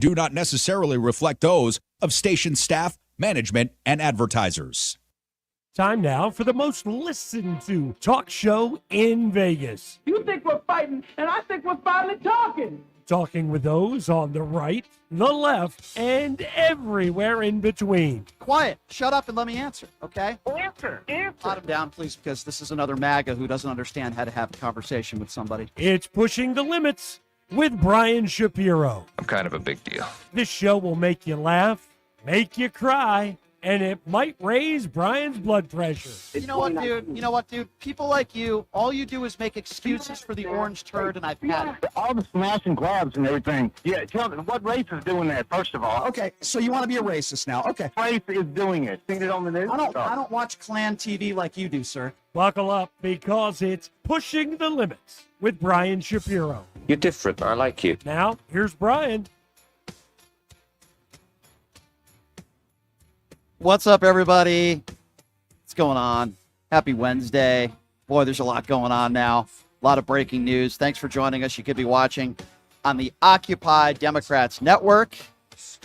do not necessarily reflect those of station staff, management, and advertisers. Time now for the most listened to talk show in Vegas. You think we're fighting, and I think we're finally talking. Talking with those on the right, the left, and everywhere in between. Quiet. Shut up and let me answer, okay? Answer. Pot him down, please, because this is another MAGA who doesn't understand how to have a conversation with somebody. It's Pushing the Limits with Brian Shapiro. I'm kind of a big deal. This show will make you laugh, make you cry, and it might raise Brian's blood pressure. You know what, dude? People like you, all you do is make excuses for the orange turd, and I've had it. All the smash and grabs and everything. Yeah, tell me, what race is doing that, first of all? Okay, so you want to be a racist now. Okay. Race is doing it. Seen it on the news? I don't watch Klan TV like you do, sir. Buckle up, because it's Pushing the Limits with Brian Shapiro. You're different. I like you. Now, here's Brian. What's up, everybody? What's going on? Happy Wednesday. Boy, there's a lot going on now. A lot of breaking news. Thanks for joining us. You could be watching on the Occupy Democrats Network.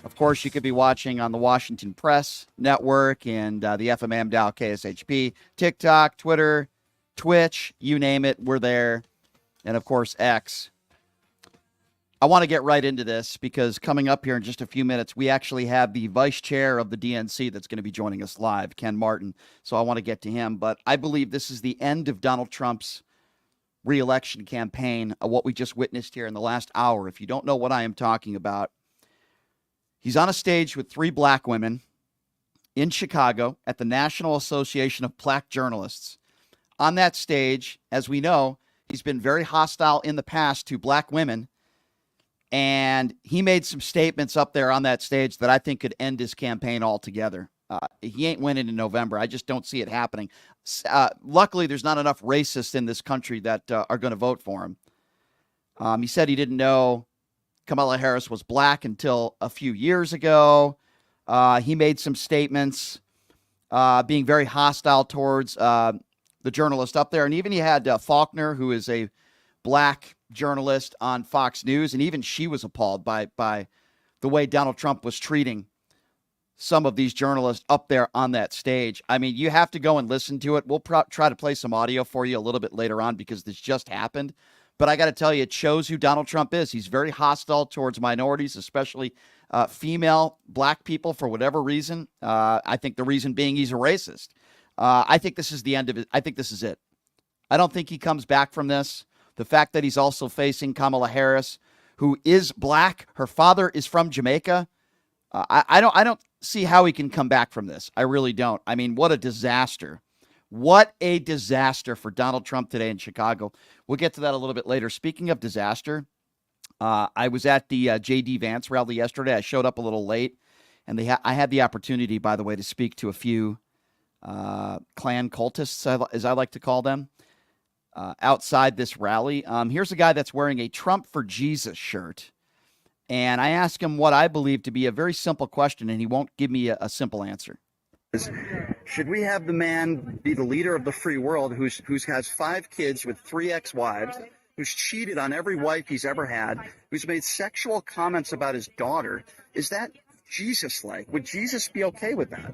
Of course, you could be watching on the Washington Press Network and the FMM Dow KSHP, TikTok, Twitter, Twitch, you name it, we're there. And, of course, X. I want to get right into this because coming up here in just a few minutes, we actually have the vice chair of the DNC that's going to be joining us live, Ken Martin. So I want to get to him. But I believe this is the end of Donald Trump's re-election campaign, what we just witnessed here in the last hour. If you don't know what I am talking about, he's on a stage with 3 black women in Chicago at the National Association of Black Journalists. On that stage, as we know, he's been very hostile in the past to black women. And he made some statements up there on that stage that I think could end his campaign altogether. He ain't winning in November. I just don't see it happening. Luckily, there's not enough racists in this country that are going to vote for him. He said he didn't know Kamala Harris was black until a few years ago. He made some statements being very hostile towards the journalist up there. And even he had Faulkner, who is a black journalist on Fox News, and even she was appalled by the way Donald Trump was treating some of these journalists up there on that stage. I mean, you have to go and listen to it. We'll try to play some audio for you a little bit later on because this just happened. But I got to tell you, it shows who Donald Trump is. He's very hostile towards minorities, especially female black people for whatever reason. I think the reason being he's a racist. I think this is the end of it. I think this is it. I don't think he comes back from this. The fact that he's also facing Kamala Harris, who is black, her father is from Jamaica. I don't see how he can come back from this. I really don't. I mean, what a disaster. What a disaster for Donald Trump today in Chicago. We'll get to that a little bit later. Speaking of disaster, I was at the J.D. Vance rally yesterday. I showed up a little late, and I had the opportunity, by the way, to speak to a few Klan cultists, as I like to call them. Outside this rally. Here's a guy that's wearing a Trump for Jesus shirt. And I asked him what I believe to be a very simple question, and he won't give me a simple answer. Should we have the man be the leader of the free world who has 5 kids with 3 ex-wives, who's cheated on every wife he's ever had, who's made sexual comments about his daughter? Is that Jesus-like? Would Jesus be okay with that?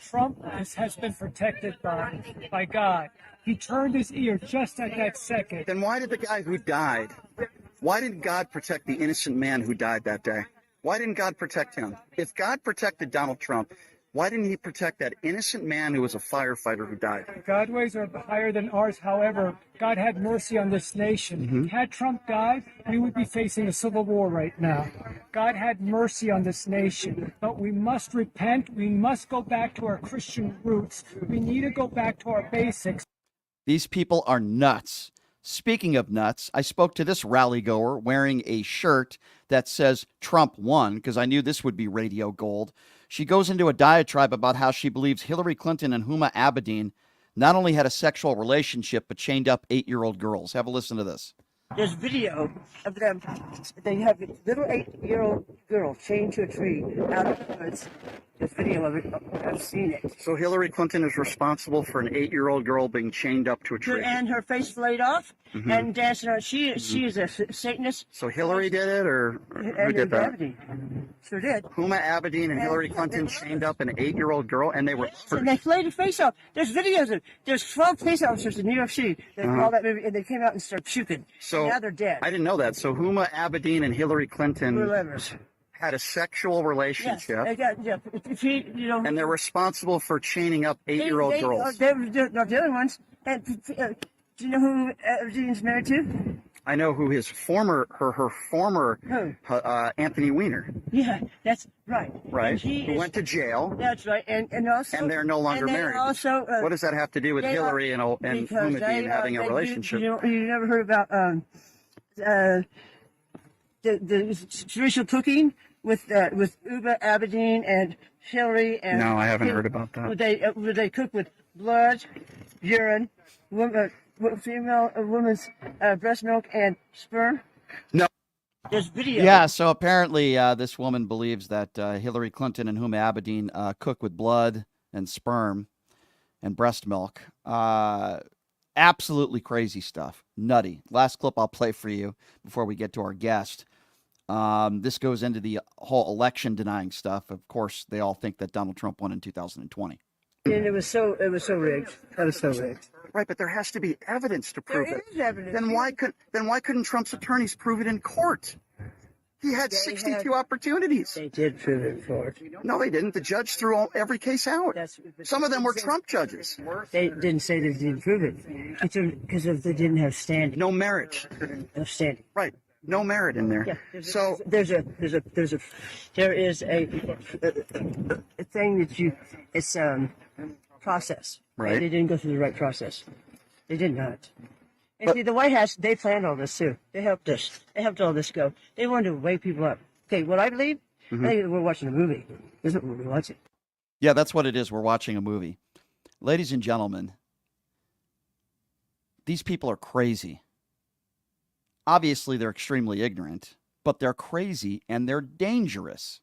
Trump has been protected by God. He turned his ear just at that second. Then why did the guy who died, why didn't God protect the innocent man who died that day? Why didn't God protect him? If God protected Donald Trump, why didn't he protect that innocent man who was a firefighter who died? God's ways are higher than ours. However, God had mercy on this nation. Mm-hmm. Had Trump died, we would be facing a civil war right now. God had mercy on this nation. But we must repent. We must go back to our Christian roots. We need to go back to our basics. These people are nuts. Speaking of nuts, I spoke to this rally goer wearing a shirt that says Trump won, because I knew this would be radio gold. She goes into a diatribe about how she believes Hillary Clinton and Huma Abedin not only had a sexual relationship, but chained up 8-year-old girls. Have a listen to this. There's video of them. They have a little 8-year-old girl chained to a tree out of the woods. There's video of it. I've seen it. So Hillary Clinton is responsible for an 8-year-old girl being chained up to a tree. And her face flayed off and dancing around. She is a Satanist. So Hillary did it, or who did that? Abedin. Sure did. Huma Abedin and Hillary Clinton chained up an 8-year-old girl, and they were. And they flayed her face off. There's videos of it. There's 12 police officers in New York City that saw that movie, and they came out and started shooting. So now they're dead. I didn't know that. So Huma Abedin and Hillary Clinton We're lovers. had a sexual relationship, and they're responsible for chaining up 8-year-old girls. They're not the other ones. And, do you know who Abedin's married to? I know who his former, her former, Anthony Weiner. Yeah, that's right. Right. Who went to jail. That's right. And also. And they're no longer married. Also, what does that have to do with Hillary and Huma Abedin having a relationship? You never heard about the racial cooking with Huma Abedin and Hillary and. No, I haven't heard about that. Would they cook with blood, urine, woman's breast milk and sperm? No. There's video. Yeah, so apparently this woman believes that Hillary Clinton and Huma Abedin cook with blood and sperm and breast milk. Absolutely crazy stuff. Nutty. Last clip I'll play for you before we get to our guest. This goes into the whole election denying stuff. Of course, they all think that Donald Trump won in 2020. And it was so rigged. That was so rigged. Right, but there has to be evidence to prove There it. is evidence. Then why couldn't Trump's attorneys prove it in court? He had 62 opportunities. They did prove it in court. No, they didn't. The judge threw every case out. Some of them were Trump judges. They didn't say they didn't prove it because if they didn't have standing. No merit. No standing. Right. No merit in there. Yeah, so there is a thing that it's process. Right. They didn't go through the right process. They did not. And see, the White House, they planned all this too. They helped us. They helped all this go. They wanted to wake people up. Okay, what I believe, I think we're watching a movie. This is what we're watching. Yeah, that's what it is. We're watching a movie. Ladies and gentlemen, these people are crazy. Obviously, they're extremely ignorant, but they're crazy and they're dangerous.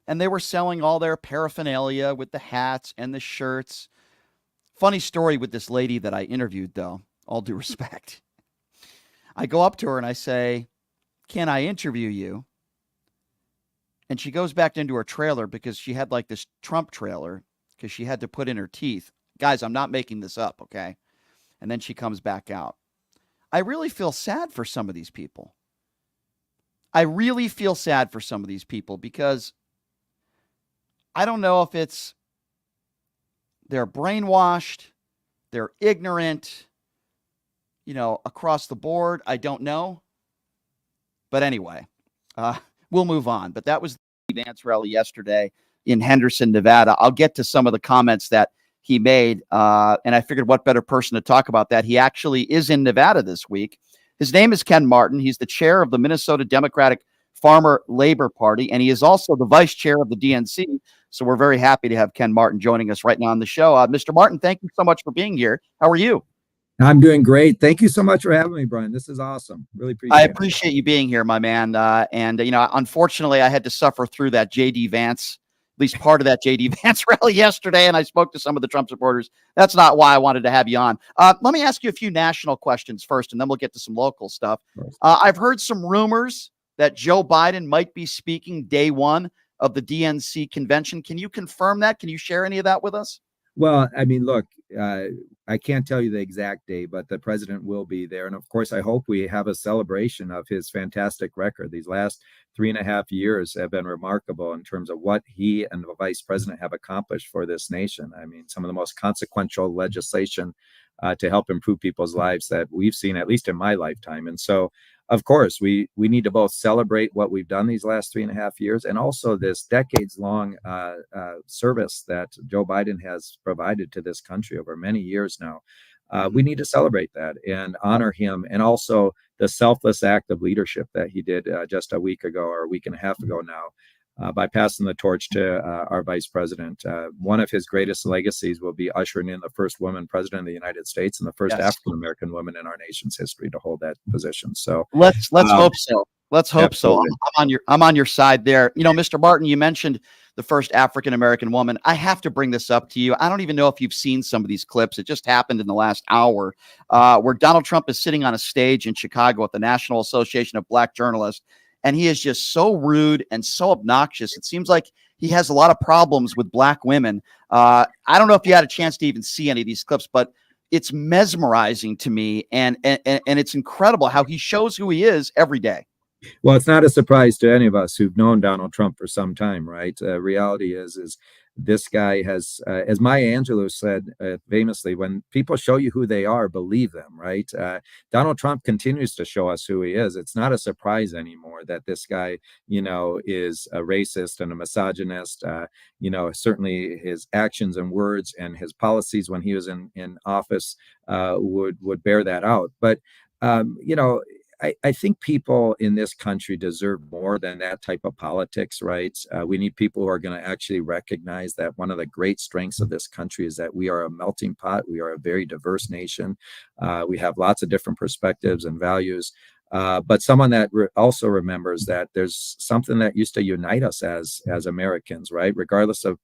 And they were selling all their paraphernalia with the hats and the shirts. Funny story with this lady that I interviewed, though, all due respect. I go up to her and I say, "Can I interview you?" And she goes back into her trailer because she had like this Trump trailer because she had to put in her teeth. Guys, I'm not making this up, okay? And then she comes back out. I really feel sad for some of these people. I really feel sad for some of these people because I don't know if it's they're brainwashed, they're ignorant, across the board. I don't know. But anyway, we'll move on. But that was the Vance rally yesterday in Henderson, Nevada. I'll get to some of the comments that he made, and I figured what better person to talk about that. He actually is in Nevada this week. His name is Ken Martin. He's the chair of the Minnesota Democratic Farmer Labor Party, and he is also the vice chair of the DNC. So we're very happy to have Ken Martin joining us right now on the show. Mr. Martin, thank you so much for being here. How are you? I'm doing great. Thank you so much for having me, Brian. This is awesome. Really appreciate it. I appreciate you being here, my man. And unfortunately, I had to suffer through that J.D. Vance, at least part of that J.D. Vance rally yesterday, and I spoke to some of the Trump supporters. That's not why I wanted to have you on. Let me ask you a few national questions first, and then we'll get to some local stuff. I've heard some rumors that Joe Biden might be speaking day one of the DNC convention. Can you confirm that? Can you share any of that with us? Well, I mean, look, I can't tell you the exact day, but the president will be there. And of course, I hope we have a celebration of his fantastic record. These last 3.5 years have been remarkable in terms of what he and the vice president have accomplished for this nation. I mean, some of the most consequential legislation to help improve people's lives that we've seen, at least in my lifetime. And so, of course, we need to both celebrate what we've done these last 3.5 years and also this decades-long service that Joe Biden has provided to this country over many years now. We need to celebrate that and honor him, and also the selfless act of leadership that he did just a week ago or a week and a half ago now. by passing the torch to our vice president. One of his greatest legacies will be ushering in the first woman president of the United States and the first African American woman in our nation's history to hold that position. So let's hope so. Let's hope absolutely. so. I'm on your side there. You know, Mr. Martin, you mentioned the first African American woman. I have to bring this up to you. I don't even know if you've seen some of these clips. It just happened in the last hour, where Donald Trump is sitting on a stage in Chicago at the National Association of Black Journalists, and he is just so rude and so obnoxious. It seems like he has a lot of problems with black women. I don't know if you had a chance to even see any of these clips, but it's mesmerizing to me, and it's incredible how he shows who he is every day. Well, it's not a surprise to any of us who've known Donald Trump for some time, right? Reality is this guy has, as Maya Angelou said famously, when people show you who they are, believe them, right? Donald Trump continues to show us who he is. It's not a surprise anymore that this guy, is a racist and a misogynist. Certainly his actions and words and his policies when he was in office would bear that out. But, I think people in this country deserve more than that type of politics, right? We need people who are going to actually recognize that one of the great strengths of this country is that we are a melting pot. We are a very diverse nation. We have lots of different perspectives and values. But someone that also remembers that there's something that used to unite us as Americans, right? Regardless of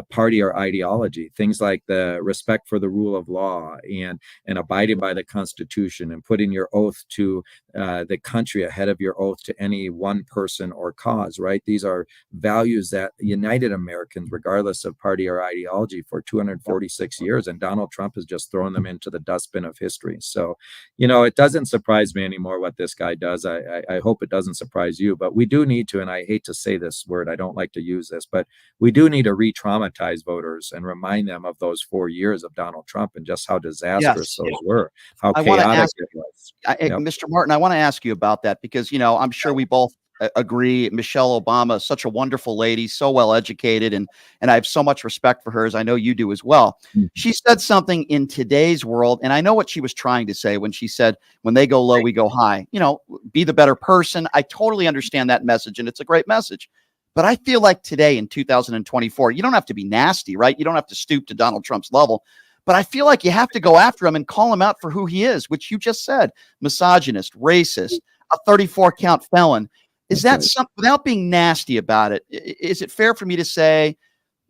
party or ideology, things like the respect for the rule of law and abiding by the Constitution and putting your oath to the country ahead of your oath to any one person or cause, right? These are values that united Americans regardless of party or ideology for 246 years, and Donald Trump has just thrown them into the dustbin of history. So, it doesn't surprise me anymore what this guy does. I hope it doesn't surprise you, but we do need to, and I hate to say this word, I don't like to use this, but we do need to traumatize voters and remind them of those 4 years of Donald Trump and just how disastrous those were, how chaotic it was. Mr. Martin, I want to ask you about that because, I'm sure we both agree. Michelle Obama is such a wonderful lady, so well educated, and I have so much respect for her, as I know you do as well. Mm-hmm. She said something in today's world, and I know what she was trying to say when she said, when they go low, we go high. Be the better person. I totally understand that message, and it's a great message. But I feel like today in 2024, you don't have to be nasty, right? You don't have to stoop to Donald Trump's level. But I feel like you have to go after him and call him out for who he is, which you just said, misogynist, racist, a 34-count felon. Is that something, without being nasty about it, is it fair for me to say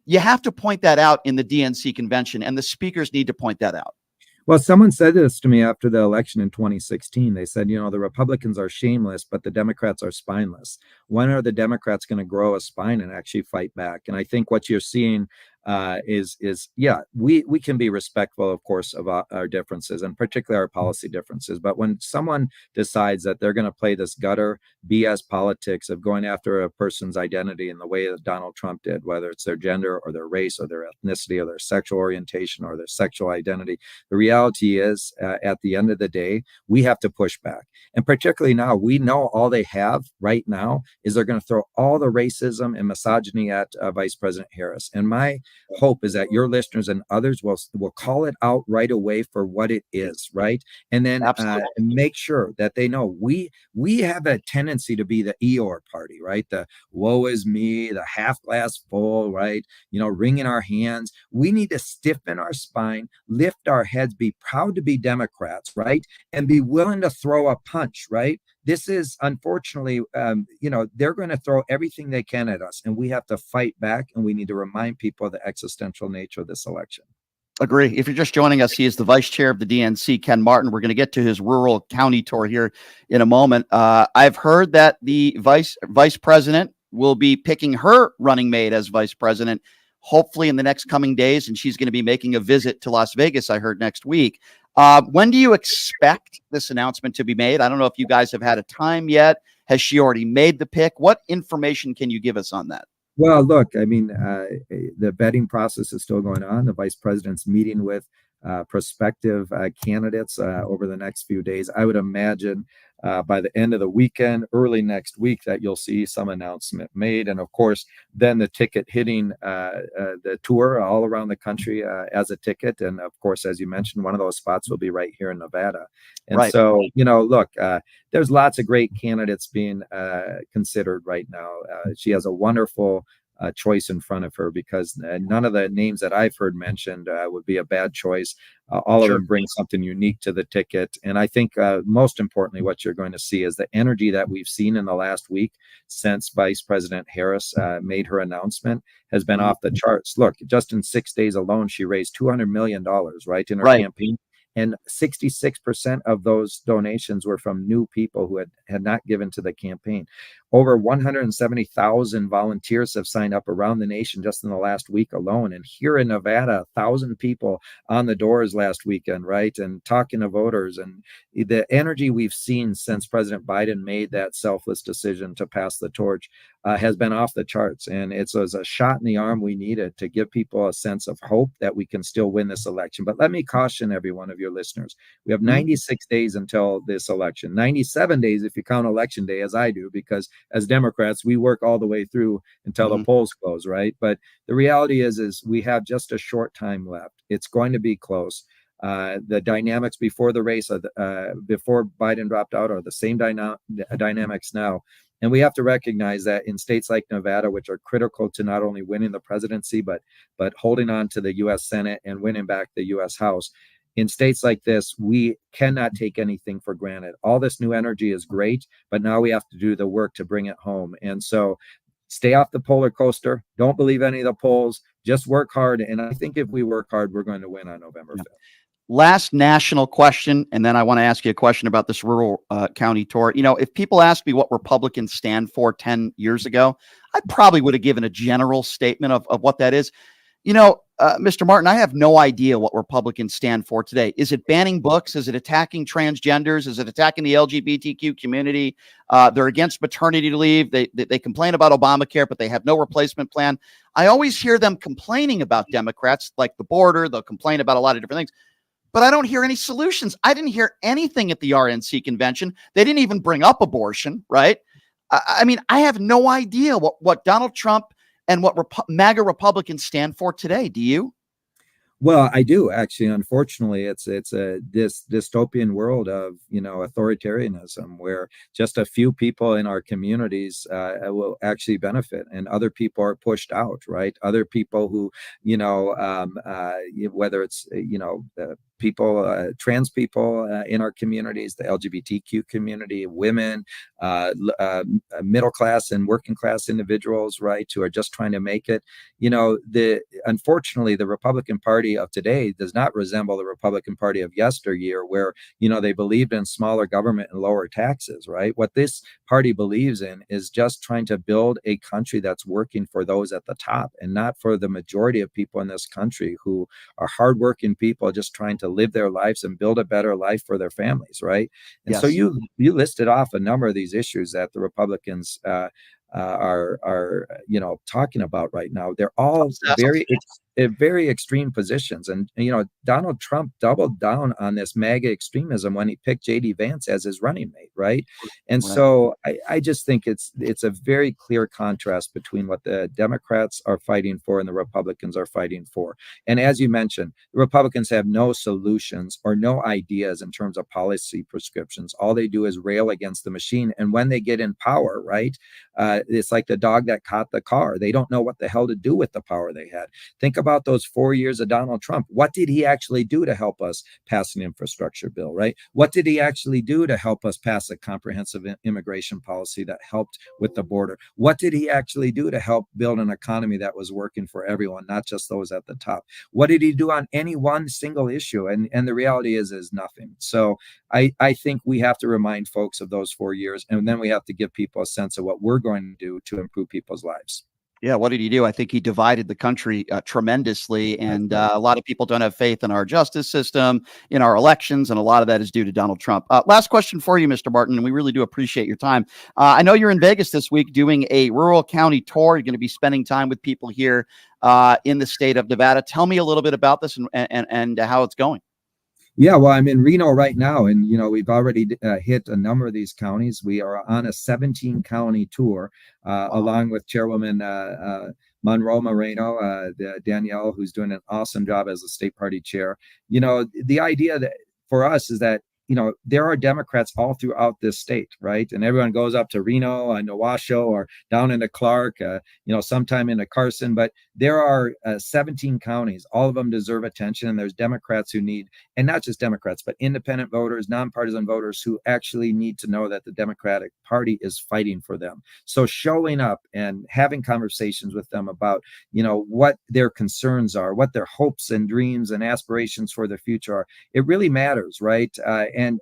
you have to point that out in the DNC convention and the speakers need to point that out? Well, someone said this to me after the election in 2016. They said, the Republicans are shameless, but the Democrats are spineless. When are the Democrats going to grow a spine and actually fight back? And I think what you're seeing we can be respectful, of course, of our differences and particularly our policy differences. But when someone decides that they're going to play this gutter BS politics of going after a person's identity in the way that Donald Trump did, whether it's their gender or their race or their ethnicity or their sexual orientation or their sexual identity, the reality is at the end of the day, we have to push back. And particularly now, we know all they have right now is they're going to throw all the racism and misogyny at Vice President Harris. And my hope is that your listeners and others will call it out right away for what it is, right? And then make sure that they know we have a tendency to be the Eeyore party, right? The woe is me, the half glass full, right? Wringing our hands. We need to stiffen our spine, lift our heads, be proud to be Democrats, right? And be willing to throw a punch, right? This is unfortunately, they're going to throw everything they can at us, and we have to fight back, and we need to remind people of the existential nature of this election. Agree. If you're just joining us, he is the vice chair of the DNC, Ken Martin. We're going to get to his rural county tour here in a moment. I've heard that the vice president will be picking her running mate as vice president, hopefully in the next coming days, and she's going to be making a visit to Las Vegas, I heard, next week. When do you expect this announcement to be made? I don't know if you guys have had a time yet. Has she already made the pick? What information can you give us on that? Well, look, the vetting process is still going on. The vice president's meeting with prospective candidates over the next few days. I would imagine by the end of the weekend, early next week, that you'll see some announcement made. And of course, then the ticket hitting the tour all around the country as a ticket. And of course, as you mentioned, one of those spots will be right here in Nevada. And Right. so, look, there's lots of great candidates being considered right now. She has a wonderful choice in front of her, because none of the names that I've heard mentioned would be a bad choice. All of them bring something unique to the ticket. And I think most importantly, what you're going to see is the energy that we've seen in the last week since Vice President Harris made her announcement has been off the charts. Look, just in 6 days alone, she raised $200 million, right, in her campaign. And 66% of those donations were from new people who had not given to the campaign. Over 170,000 volunteers have signed up around the nation just in the last week alone. And here in Nevada, 1,000 people on the doors last weekend, right? And talking to voters. And the energy we've seen since President Biden made that selfless decision to pass the torch has been off the charts. And it was a shot in the arm we needed to give people a sense of hope that we can still win this election. But let me caution every one of your listeners. We have 96 days until this election, 97 days if you count election day, as I do, because as Democrats, we work all the way through until the polls close, right? But the reality is we have just a short time left. It's going to be close. The dynamics before the race, before Biden dropped out, are the same dynamics now. And we have to recognize that in states like Nevada, which are critical to not only winning the presidency, but holding on to the U.S. Senate and winning back the U.S. House, in states like this, we cannot take anything for granted. All this new energy is great, but now we have to do the work to bring it home. And so stay off the roller coaster. Don't believe any of the polls. Just work hard. And I think if we work hard, we're going to win on November 5th. Last national question, and then I want to ask you a question about this rural county tour. If people asked me what Republicans stand for 10 years ago, I probably would have given a general statement of what that is. Mr. Martin, I have no idea what Republicans stand for today. Is it banning books? Is it attacking transgenders? Is it attacking the LGBTQ community? They're against maternity leave. They complain about Obamacare, but they have no replacement plan. I always hear them complaining about Democrats, like the border. They'll complain about a lot of different things, but I don't hear any solutions. I didn't hear anything at the RNC convention. They didn't even bring up abortion, right? I mean, I have no idea what Donald Trump and what MAGA Republicans stand for today. Do you? Well, I do actually. Unfortunately, it's this dystopian world of authoritarianism, where just a few people in our communities will actually benefit, and other people are pushed out. Right? Other people who whether it's people, trans people in our communities, the LGBTQ community, women, middle class and working class individuals, right, who are just trying to make it. Unfortunately, the Republican Party of today does not resemble the Republican Party of yesteryear, where they believed in smaller government and lower taxes. Right? What this party believes in is just trying to build a country that's working for those at the top, and not for the majority of people in this country who are hardworking people just trying to live their lives and build a better life for their families, right? And so you listed off a number of these issues that the Republicans are talking about right now. They're all very extreme positions, and Donald Trump doubled down on this MAGA extremism when he picked J.D. Vance as his running mate, right? And so I just think it's a very clear contrast between what the Democrats are fighting for and the Republicans are fighting for. And as you mentioned, the Republicans have no solutions or no ideas in terms of policy prescriptions. All they do is rail against the machine, and when they get in power, right, it's like the dog that caught the car. They don't know what the hell to do with the power they had. Think about those 4 years of Donald Trump. What did he actually do to help us pass an infrastructure bill, right? What did he actually do to help us pass a comprehensive immigration policy that helped with the border? What did he actually do to help build an economy that was working for everyone, not just those at the top? What did he do on any one single issue? And the reality is nothing. So I think we have to remind folks of those 4 years, and then we have to give people a sense of what we're going to do to improve people's lives. Yeah, what did he do? I think he divided the country tremendously, and a lot of people don't have faith in our justice system, in our elections, and a lot of that is due to Donald Trump. Last question for you, Mr. Martin, and we really do appreciate your time. I know you're in Vegas this week doing a rural county tour. You're going to be spending time with people here in the state of Nevada. Tell me a little bit about this and how it's going. Yeah, well, I'm in Reno right now, and we've already hit a number of these counties. We are on a 17 county tour, along with Chairwoman Monroe Moreno, Danielle, who's doing an awesome job as the state party chair. The idea that for us is that there are Democrats all throughout this state, right? And everyone goes up to Reno and Washoe or down into Clark, sometime into Carson. But there are 17 counties. All of them deserve attention. And there's Democrats who need, and not just Democrats, but independent voters, nonpartisan voters who actually need to know that the Democratic Party is fighting for them. So showing up and having conversations with them about, what their concerns are, what their hopes and dreams and aspirations for the future are, it really matters, right? And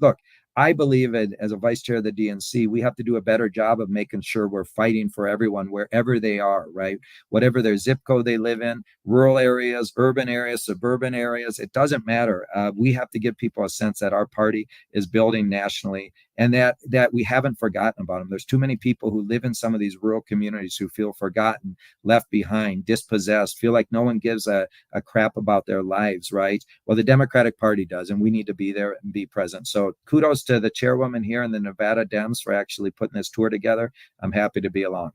look, I believe as a vice chair of the DNC, we have to do a better job of making sure we're fighting for everyone wherever they are, right? Whatever their zip code they live in, rural areas, urban areas, suburban areas, it doesn't matter. We have to give people a sense that our party is building nationally and that we haven't forgotten about them. There's too many people who live in some of these rural communities who feel forgotten, left behind, dispossessed, feel like no one gives a crap about their lives, right? Well, the Democratic Party does, and we need to be there and be present. So kudos to the chairwoman here in the Nevada Dems for actually putting this tour together. I'm happy to be along.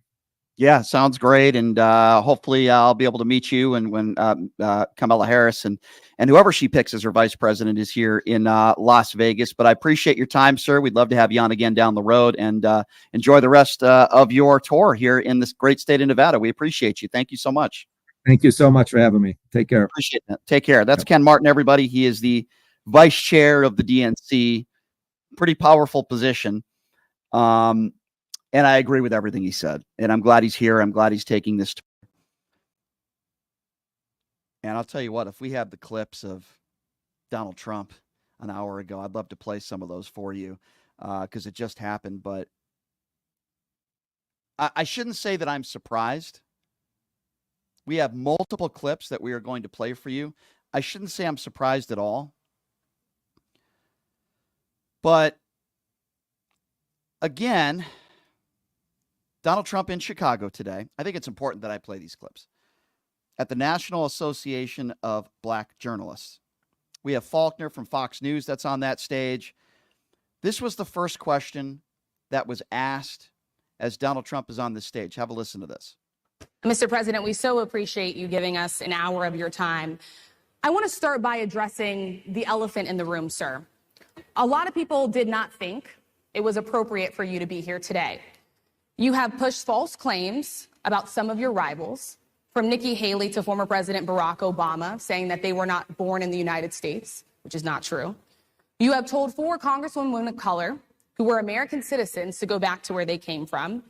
Yeah, sounds great. And hopefully I'll be able to meet you and when Kamala Harris and whoever she picks as her vice president is here in Las Vegas. But I appreciate your time, sir. We'd love to have you on again down the road and enjoy the rest of your tour here in this great state of Nevada. We appreciate you. Thank you so much. Thank you so much for having me. Take care. Appreciate that. Take care. That's Ken Martin, everybody. He is the vice chair of the DNC. Pretty powerful position. And I agree with everything he said. And I'm glad he's here. I'm glad he's taking this. And I'll tell you what, if we have the clips of Donald Trump an hour ago, I'd love to play some of those for you because it just happened. But I shouldn't say that I'm surprised. We have multiple clips that we are going to play for you. I shouldn't say I'm surprised at all. But again, Donald Trump in Chicago today. I think it's important that I play these clips. At the National Association of Black Journalists. We have Faulkner from Fox News that's on that stage. This was the first question that was asked as Donald Trump is on the stage. Have a listen to this. Mr. President, we so appreciate you giving us an hour of your time. I want to start by addressing the elephant in the room, sir. A lot of people did not think it was appropriate for you to be here today. You have pushed false claims about some of your rivals, from Nikki Haley to former President Barack Obama, saying that they were not born in the United States, which is not true. You have told 4 congresswomen of color who were American citizens to go back to where they came from.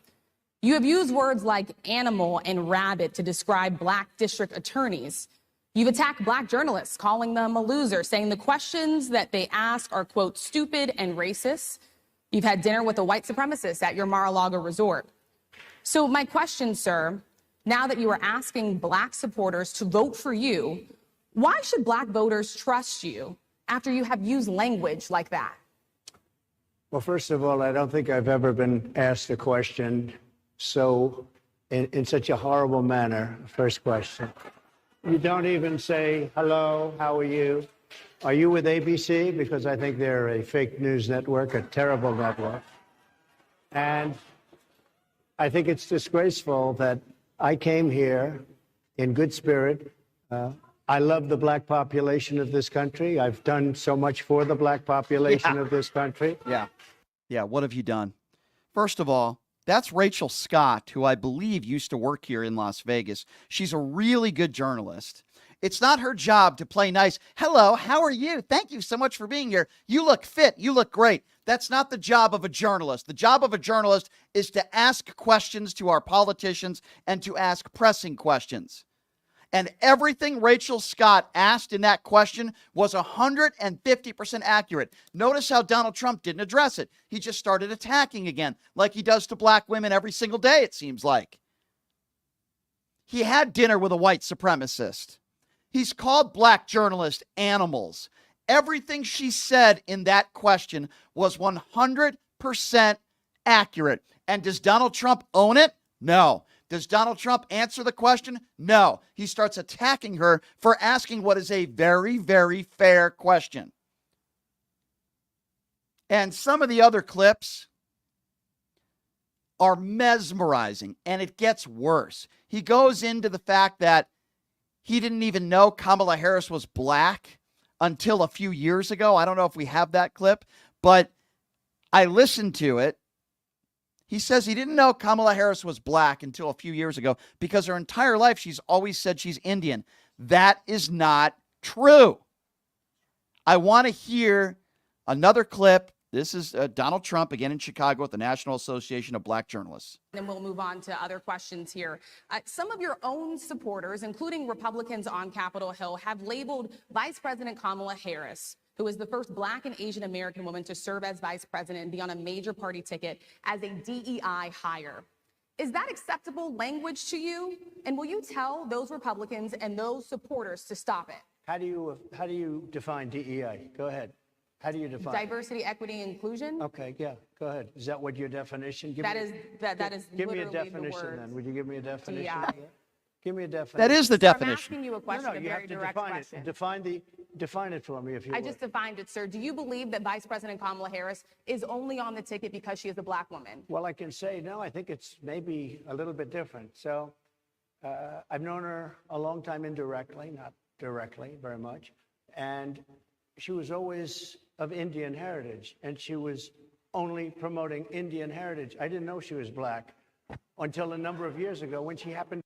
You have used words like animal and rabbit to describe black district attorneys. You've attacked black journalists, calling them a loser, saying the questions that they ask are, quote, stupid and racist. You've had dinner with a white supremacist at your Mar-a-Lago resort. So my question, sir, now that you are asking black supporters to vote for you, why should black voters trust you after you have used language like that? Well, first of all, I don't think I've ever been asked a question in such a horrible manner. First question. You don't even say, hello, how are you? Are you with ABC? Because I think they're a fake news network, a terrible network. And I think it's disgraceful that I came here in good spirit. I love the black population of this country. I've done so much for the black population of this country. Yeah, what have you done? First of all, that's Rachel Scott, who I believe used to work here in Las Vegas. She's a really good journalist. It's not her job to play nice. Hello, how are you? Thank you so much for being here. You look fit. You look great. That's not the job of a journalist. The job of a journalist is to ask questions to our politicians and to ask pressing questions. And everything Rachel Scott asked in that question was 150% accurate. Notice how Donald Trump didn't address it. He just started attacking again, like he does to black women every single day, it seems like. He had dinner with a white supremacist. He's called black journalists animals. Everything she said in that question was 100% accurate. And does Donald Trump own it? No. Does Donald Trump answer the question? No. He starts attacking her for asking what is a very, very fair question. And some of the other clips are mesmerizing, and it gets worse. He goes into the fact that he didn't even know Kamala Harris was black until a few years ago. I don't know if we have that clip, but I listened to it. He says he didn't know Kamala Harris was black until a few years ago because her entire life she's always said she's Indian. That is not true. I want to hear another clip. This is Donald Trump again in Chicago at the National Association of Black Journalists. Then we'll move on to other questions here. Some of your own supporters, including Republicans on Capitol Hill, have labeled Vice President Kamala Harris, who is the first Black and Asian American woman to serve as vice president and be on a major party ticket, as a DEI hire. Is that acceptable language to you? And will you tell those Republicans and those supporters to stop it? How do you define DEI? Go ahead. How do you define diversity, equity, inclusion? Okay, yeah, go ahead. Is that what your definition? That is give me a literally definition the then. Would you give me a definition? DEI. Give me a definition. That is the definition. I'm asking you a question, No, a you very have to direct define question. it. Define it for me if you I would. just defined it, sir. Do you believe that Vice President Kamala Harris is only on the ticket because she is a black woman? Well, I can say no. I think it's maybe a little bit different. So I've known her a long time indirectly, not directly very much. And she was always of Indian heritage, and she was only promoting Indian heritage. I didn't know she was black until a number of years ago when she happened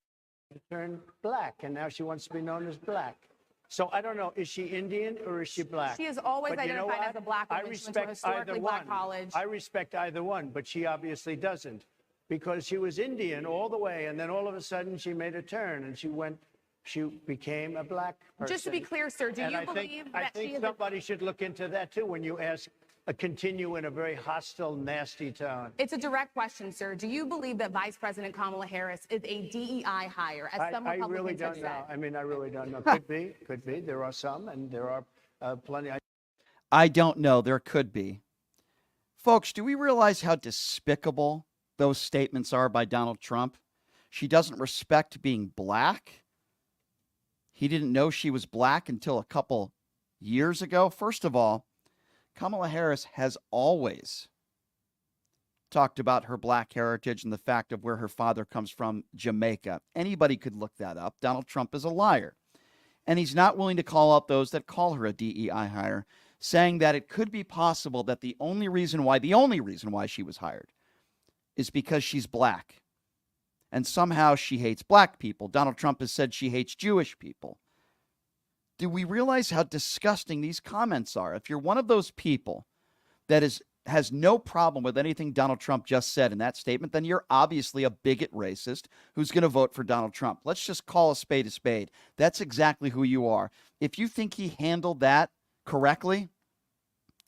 to turn black, and now she wants to be known as black. So I don't know, is she Indian or is she black? She has always But you know identified what? as a black woman. I She went to a respect historically either black one. college. I respect either one, but she obviously doesn't, because she was Indian all the way, and then all of a sudden she made a turn and she became a black person. Just to be clear, sir, do And you I believe think, that I think she is somebody should look into that too when you ask continue in a very hostile, nasty tone. It's a direct question, sir. Do you believe that Vice President Kamala Harris is a DEI hire, as some I Republicans really have don't said? know. I mean, I really don't know. Could be, could be. There are some, and there are plenty. I don't know. There could be. Folks, do we realize how despicable those statements are by Donald Trump? She doesn't respect being black. He didn't know she was black until a couple years ago. First of all, Kamala Harris has always talked about her black heritage and the fact of where her father comes from, Jamaica. Anybody could look that up. Donald Trump is a liar. And he's not willing to call out those that call her a DEI hire, saying that it could be possible that the only reason why she was hired is because she's black. And somehow she hates black people. Donald Trump has said she hates Jewish people. Do we realize how disgusting these comments are? If you're one of those people that has no problem with anything Donald Trump just said in that statement, then you're obviously a bigot racist who's going to vote for Donald Trump. Let's just call a spade a spade. That's exactly who you are. If you think he handled that correctly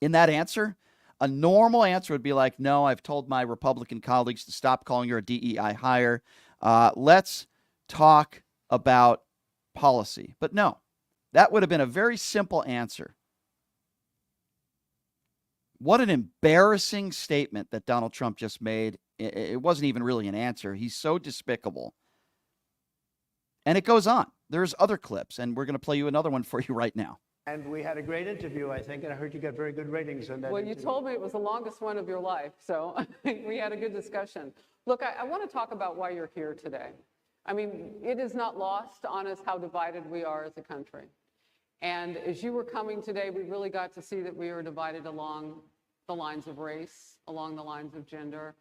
in that answer, a normal answer would be like, no, I've told my Republican colleagues to stop calling her a DEI hire. Let's talk about policy. But no. That would have been a very simple answer. What an embarrassing statement that Donald Trump just made. It wasn't even really an answer. He's so despicable. And it goes on. There's other clips, and we're going to play you another one for you right now. And we had a great interview, I think, and I heard you got very good ratings on that. Well, you told me it was the longest one of your life, so we had a good discussion. Look, I want to talk about why you're here today. I mean, it is not lost on us how divided we are as a country. And as you were coming today, we really got to see that we are divided along the lines of race, along the lines of gender.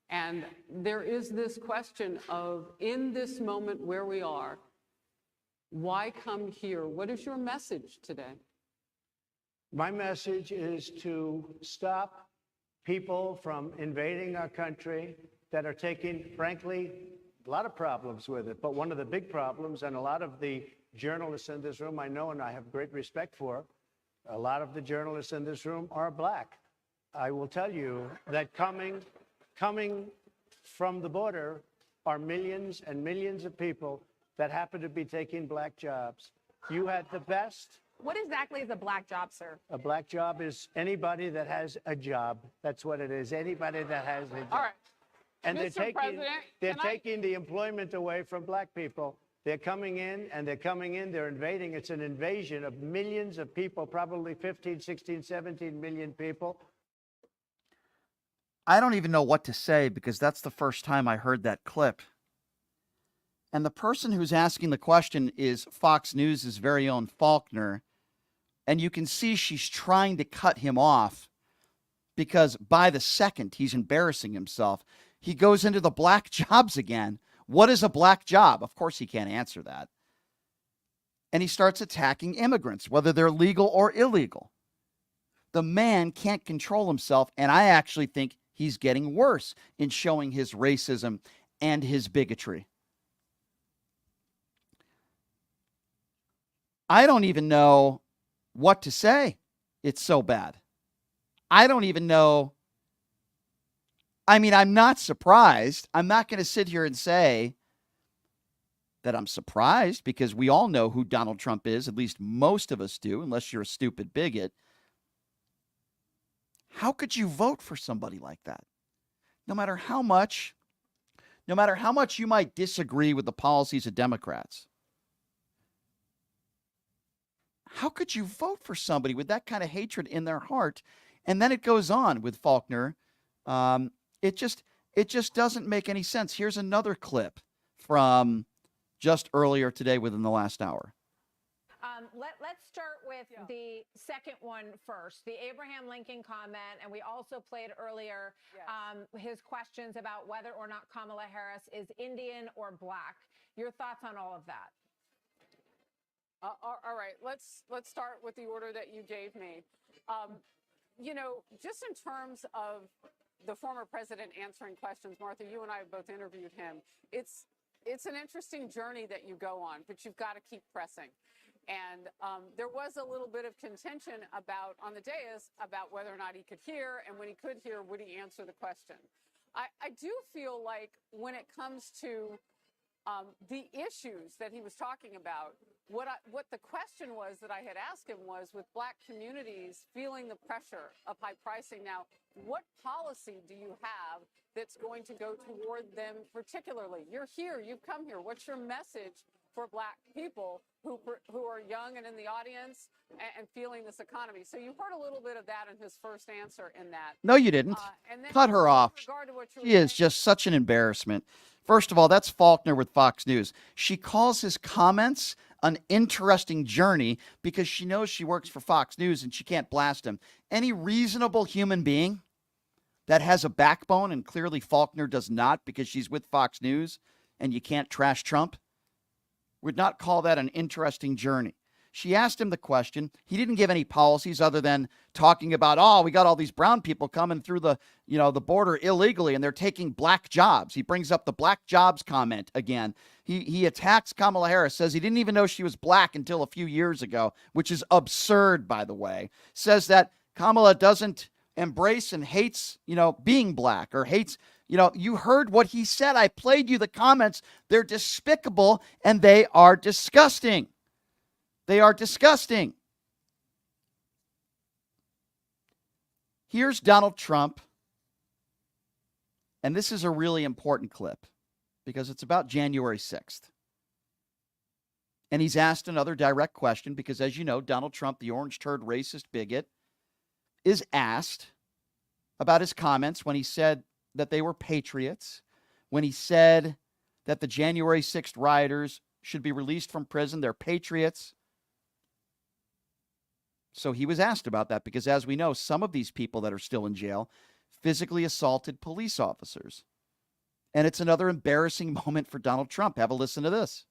And there is this question of, in this moment where we are, why come here? What is your message today? My message is to stop people from invading our country that are taking, frankly, a lot of problems with it. But one of the big problems, and a lot of the journalists in this room I know and I have great respect for, a lot of the journalists in this room are black. I will tell you that coming from the border are millions and millions of people that happen to be taking black jobs. You had the best. What exactly is a black job, sir? A black job is anybody that has a job. That's what it is. Anybody that has a job. All right. And Mr. President, they're can I- taking the employment away from black people. They're coming in, they're invading. It's an invasion of millions of people, probably 15, 16, 17 million people. I don't even know what to say because that's the first time I heard that clip. And the person who's asking the question is Fox News' very own Faulkner. And you can see she's trying to cut him off because by the second he's embarrassing himself, he goes into the black jobs again. What is a black job? Of course he can't answer that. And he starts attacking immigrants, whether they're legal or illegal. The man can't control himself, and I actually think he's getting worse in showing his racism and his bigotry. I don't even know what to say. It's so bad. I don't even know. I mean, I'm not surprised. I'm not going to sit here and say that I'm surprised because we all know who Donald Trump is. At least most of us do, unless you're a stupid bigot. How could you vote for somebody like that? No matter how much you might disagree with the policies of Democrats. How could you vote for somebody with that kind of hatred in their heart? And then it goes on with Faulkner. It just doesn't make any sense. Here's another clip from just earlier today within the last hour. Let's start with the second one first, the Abraham Lincoln comment. And we also played earlier his questions about whether or not Kamala Harris is Indian or black. Your thoughts on all of that? All right, let's start with the order that you gave me. You know, just in terms of the former president answering questions, Martha, you and I have both interviewed him. It's an interesting journey that you go on, but you've got to keep pressing. And there was a little bit of contention on the dais about whether or not he could hear, and when he could hear, would he answer the question? I do feel like when it comes to the issues that he was talking about, what the question was that I had asked him was, with black communities feeling the pressure of high pricing now, what policy do you have that's going to go toward them particularly? You're here, you've come here. What's your message for black people who are young and in the audience and feeling this economy? So you heard a little bit of that in his first answer in that. No, you didn't. Cut her off. She is just such an embarrassment. First of all, that's Faulkner with Fox News. She calls his comments an interesting journey because she knows she works for Fox News and she can't blast him. Any reasonable human being that has a backbone, and clearly Faulkner does not because she's with Fox News and you can't trash Trump, would not call that an interesting journey. She asked him the question. He didn't give any policies other than talking about, we got all these brown people coming through the border illegally and they're taking black jobs. He brings up the black jobs comment again. He attacks Kamala Harris, says he didn't even know she was black until a few years ago, which is absurd, by the way. Says that Kamala doesn't embrace and hates, being black or hates, you heard what he said. I played you the comments. They're despicable and they are disgusting. They are disgusting. Here's Donald Trump. And this is a really important clip because it's about January 6th. And he's asked another direct question because, as you know, Donald Trump, the orange turd racist bigot, is asked about his comments when he said that they were patriots, when he said that the January 6th rioters should be released from prison. They're patriots. So he was asked about that because, as we know, some of these people that are still in jail physically assaulted police officers. And it's another embarrassing moment for Donald Trump. Have a listen to this.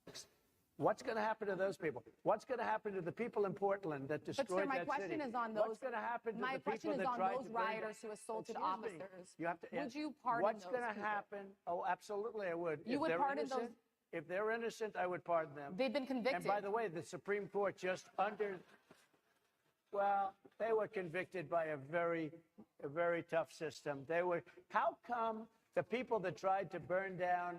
What's going to happen to those people? What's going to happen to the people in Portland that destroyed that city? But sir, my question is on those. What's going to happen to my the question people is that on tried those to burn rioters who assaulted officers. You have to. Would you pardon What's those going to people? happen? Oh, absolutely, I would. You would pardon those? If they're innocent, I would pardon them. They've been convicted. And by the way, the Supreme Court they were convicted by a very tough system. How come the people that tried to burn down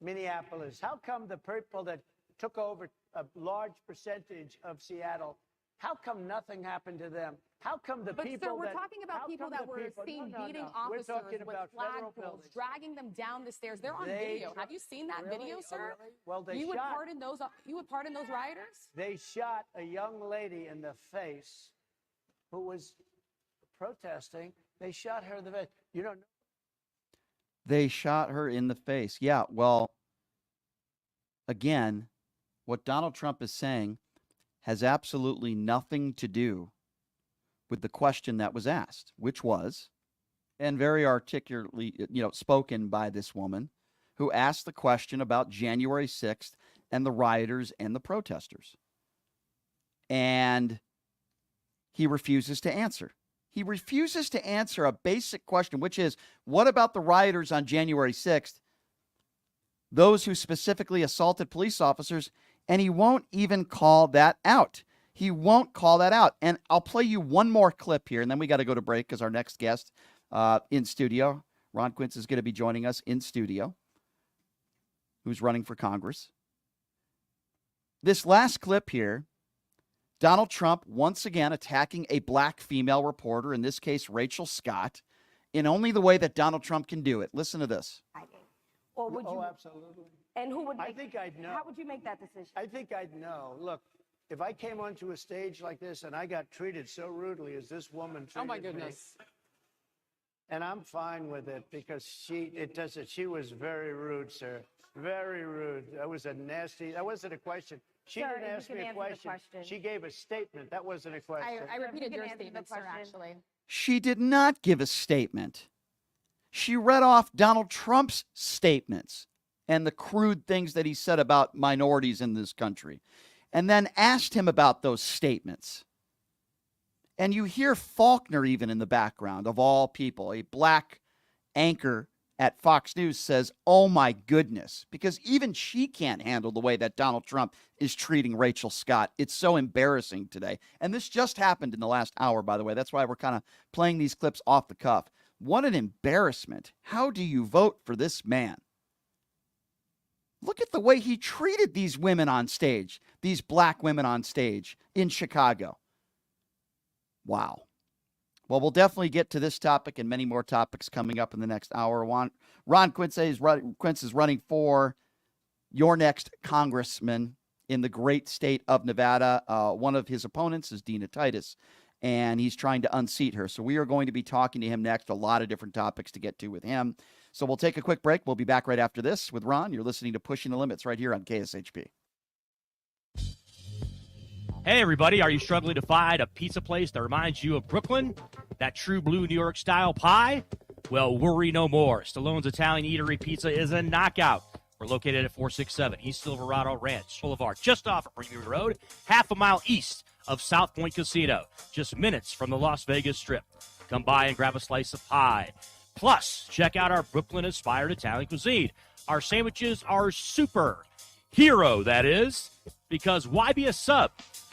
Minneapolis, how come the people that took over a large percentage of Seattle How come nothing happened to them? How come the But people sir, we're that, talking how about people come that the were people- seen no, no, beating no. We're officers talking with about federal flagpoles, buildings. dragging them down the stairs. They're on They video. dra- Have you seen that Really? video, Oh, sir? really? Well, they You would shot. pardon those? You would pardon those rioters? They shot a young lady in the face who was protesting. They shot her in the face. You don't know. They shot her in the face. Yeah, well, again, what Donald Trump is saying has absolutely nothing to do with the question that was asked, which was, and very articulately, spoken by this woman who asked the question about January 6th and the rioters and the protesters. And he refuses to answer. He refuses to answer a basic question, which is, what about the rioters on January 6th? Those who specifically assaulted police officers, and he won't even call that out. He won't call that out. And I'll play you one more clip here, and then we got to go to break because our next guest in studio, Ron Quince, is going to be joining us in studio, who's running for Congress. This last clip here, Donald Trump once again attacking a black female reporter, in this case, Rachel Scott, in only the way that Donald Trump can do it. Listen to this. Or would you? Absolutely. And who would? I think I'd know. How would you make that decision? I think I'd know. Look, if I came onto a stage like this and I got treated so rudely as this woman treated Oh my me, goodness. and I'm fine with it because she was very rude, sir. Very rude. That was a nasty. That wasn't a question. She Sir, didn't you ask can me a answer the question. question. She gave a statement. That wasn't a question. I repeated can your answer the statement, sir, question. actually. She did not give a statement. She read off Donald Trump's statements and the crude things that he said about minorities in this country, and then asked him about those statements. And you hear Faulkner even in the background, of all people, a black anchor at Fox News, says, oh my goodness, because even she can't handle the way that Donald Trump is treating Rachel Scott. It's so embarrassing today. And this just happened in the last hour, by the way. That's why we're kind of playing these clips off the cuff. What an embarrassment. How do you vote for this man? Look at the way he treated these women on stage, these black women on stage in Chicago. Wow. Well, we'll definitely get to this topic and many more topics coming up in the next hour. Ron Quince is running for your next congressman in the great state of Nevada. One of his opponents is Dina Titus, and he's trying to unseat her. So we are going to be talking to him next. A lot of different topics to get to with him. So we'll take a quick break. We'll be back right after this with Ron. You're listening to Pushing the Limits right here on KSHP. Hey, everybody, are you struggling to find a pizza place that reminds you of Brooklyn? That true blue New York-style pie? Well, worry no more. Stallone's Italian Eatery Pizza is a knockout. We're located at 467 East Silverado Ranch Boulevard, just off of Premium Road, half a mile east of South Point Casino, just minutes from the Las Vegas Strip. Come by and grab a slice of pie. Plus, check out our Brooklyn-inspired Italian cuisine. Our sandwiches are super. Hero, that is. Because why be a sub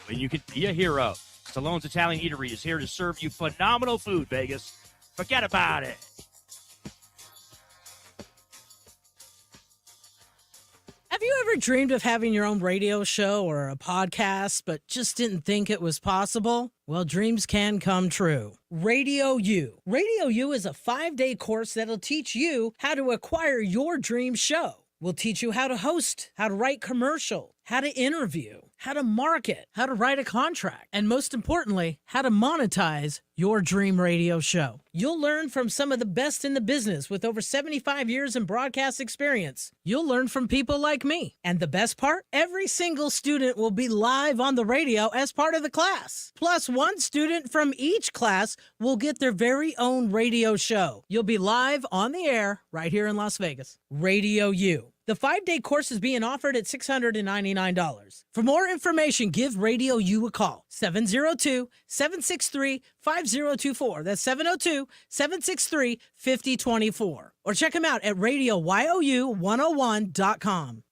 when you can be a hero? Stallone's Italian Eatery is here to serve you phenomenal food, Vegas. Forget about it. Have you ever dreamed of having your own radio show or a podcast, but just didn't think it was possible? Well, dreams can come true. Radio U. Radio U is a 5-day course that'll teach you how to acquire your dream show. We'll teach you how to host, how to write commercial, how to interview, how to market, how to write a contract, and most importantly, how to monetize your dream radio show. You'll learn from some of the best in the business with over 75 years in broadcast experience. You'll learn from people like me. And the best part? Every single student will be live on the radio as part of the class. Plus, one student from each class will get their very own radio show. You'll be live on the air right here in Las Vegas. Radio U. The 5-day course is being offered at $699. For more information, give Radio U a call. 702-763-5024. That's 702-763-5024. Or check them out at RadioYOU101.com.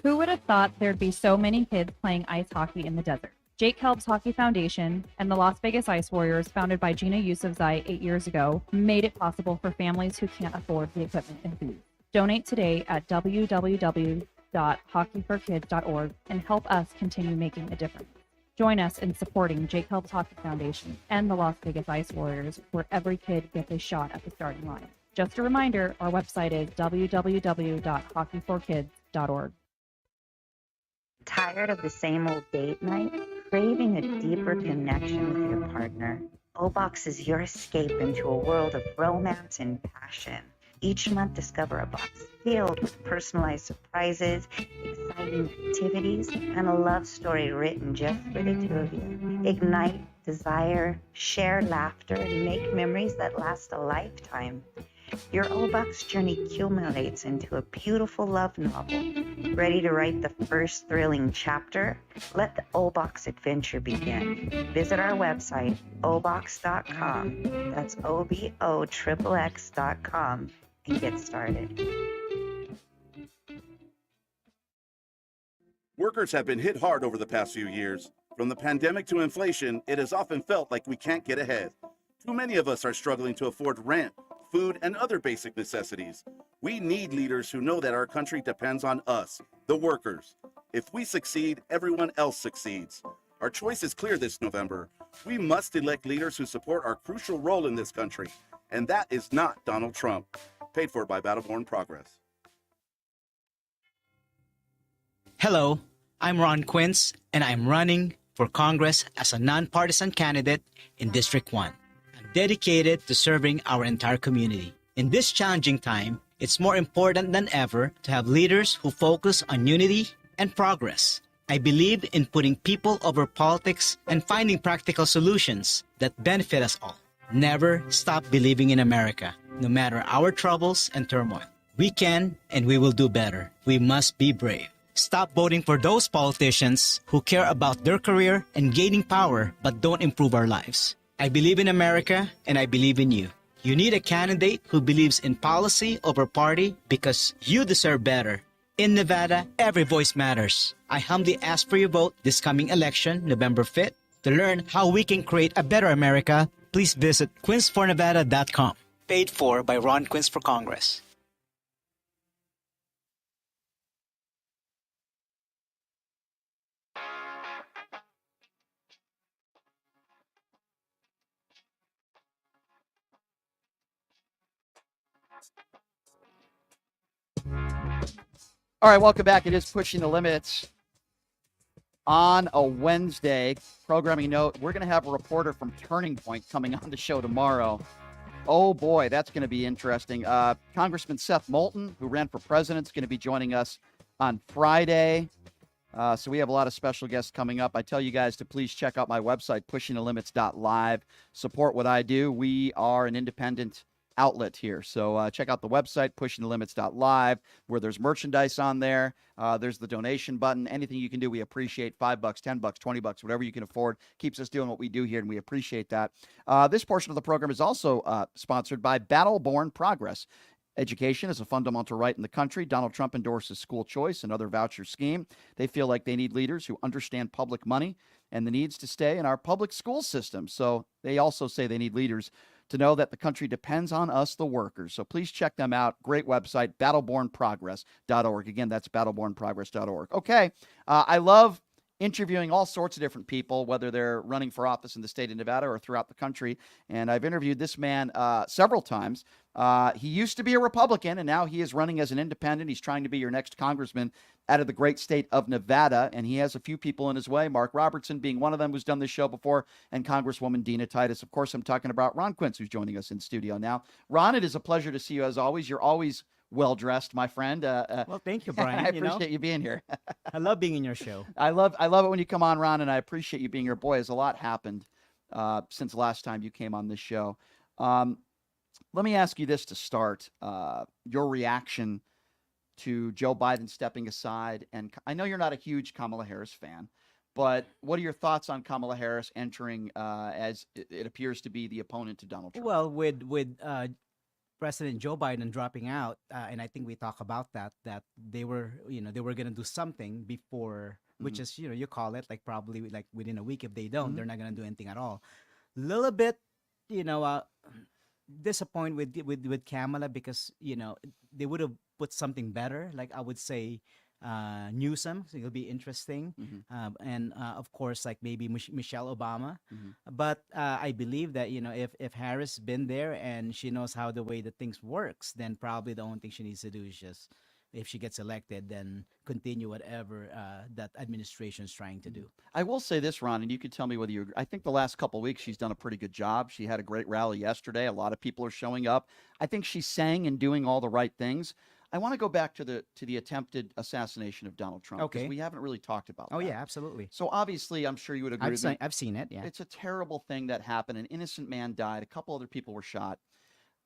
Who would have thought there'd be so many kids playing ice hockey in the desert? Jake Helps Hockey Foundation and the Las Vegas Ice Warriors, founded by Gina Yusufzai 8 years ago, made it possible for families who can't afford the equipment and food. Donate today at www.jkhelps.org. www.hockeyforkids.org and help us continue making a difference. Join us in supporting Jake Helps Hockey Foundation and the Las Vegas Ice Warriors, where every kid gets a shot at the starting line. Just a reminder, our website is www.hockeyforkids.org. Tired of the same old date night? Craving a deeper connection with your partner? O-Box is your escape into a world of romance and passion. Each month, discover a box filled with personalized surprises, exciting activities, and a love story written just for the two of you. Ignite desire, share laughter, and make memories that last a lifetime. Your O-Box journey accumulates into a beautiful love novel. Ready to write the first thrilling chapter? Let the O-Box adventure begin. Visit our website, obox.com. That's OBOXXX.com and get started. Workers have been hit hard over the past few years. From the pandemic to inflation, it has often felt like we can't get ahead. Too many of us are struggling to afford rent, food, and other basic necessities. We need leaders who know that our country depends on us, the workers. If we succeed, everyone else succeeds. Our choice is clear this November. We must elect leaders who support our crucial role in this country, and that is not Donald Trump. Paid for by Battleborn Progress. Hello, I'm Ron Quince, and I'm running for Congress as a nonpartisan candidate in District 1. I'm dedicated to serving our entire community. In this challenging time, it's more important than ever to have leaders who focus on unity and progress. I believe in putting people over politics and finding practical solutions that benefit us all. Never stop believing in America, no matter our troubles and turmoil. We can and we will do better. We must be brave. Stop voting for those politicians who care about their career and gaining power but don't improve our lives. I believe in America and I believe in you. You need a candidate who believes in policy over party because you deserve better. In Nevada, every voice matters. I humbly ask for your vote this coming election, November 5th. To learn how we can create a better America, please visit quincefornevada.com. Paid for by Ron Quince for Congress. All right, welcome back. It is Pushing the Limits on a Wednesday. Programming note, we're going to have a reporter from Turning Point coming on the show tomorrow. Oh, boy, that's going to be interesting. Congressman Seth Moulton, who ran for president, is going to be joining us on Friday. So we have a lot of special guests coming up. I tell you guys to please check out my website, pushingthelimits.live. Support what I do. We are an independent outlet here. So check out the website, pushingthelimits.live, where there's merchandise on there. There's the donation button. Anything you can do, we appreciate. $5, $10, $20, whatever you can afford. Keeps us doing what we do here, and we appreciate that. This portion of the program is also sponsored by Battleborn Progress. Education is a fundamental right in the country. Donald Trump endorses school choice and other voucher scheme. They feel like they need leaders who understand public money and the needs to stay in our public school system. So they also say they need leaders to know that the country depends on us, the workers. So please check them out. Great website, battlebornprogress.org. Again, that's battlebornprogress.org. Okay, I love interviewing all sorts of different people, whether they're running for office in the state of Nevada or throughout the country. And I've interviewed this man several times. He used to be a Republican, and now he is running as an independent. He's trying to be your next congressman out of the great state of Nevada, and he has a few people in his way, Mark Robertson being one of them who's done this show before, and Congresswoman Dina Titus. Of course, I'm talking about Ron Quince, who's joining us in studio now. Ron, it is a pleasure to see you as always. You're always well-dressed, my friend. Well, thank you, Brian. I appreciate you being here. I love being in your show. I love it when you come on, Ron, and I appreciate you being here. Boy, has a lot happened since last time you came on this show. Let me ask you this to start. Your reaction to Joe Biden stepping aside. And I know you're not a huge Kamala Harris fan, but what are your thoughts on Kamala Harris entering as it appears to be the opponent to Donald Trump? Well, with President Joe Biden dropping out, and I think we talk about that they were going to do something before, which is, you call it like probably like within a week. If they don't, they're not going to do anything at all. Little bit, disappointed with Kamala because, they would have put something better. Like I would say, Newsom, so it'll be interesting, and of course, like maybe Michelle Obama. But I believe that if Harris been there and she knows how the way that things works, then probably the only thing she needs to do is just, if she gets elected, then continue whatever that administration is trying to do. I will say this, Ron, and you can tell me whether you agree. I think the last couple of weeks she's done a pretty good job. She had a great rally yesterday. A lot of people are showing up. I think she's saying and doing all the right things. I want to go back to the attempted assassination of Donald Trump, because Okay. we haven't really talked about that. Oh yeah, absolutely. So obviously, I'm sure you would agree with me. I've seen it. Yeah. It's a terrible thing that happened. An innocent man died. A couple other people were shot.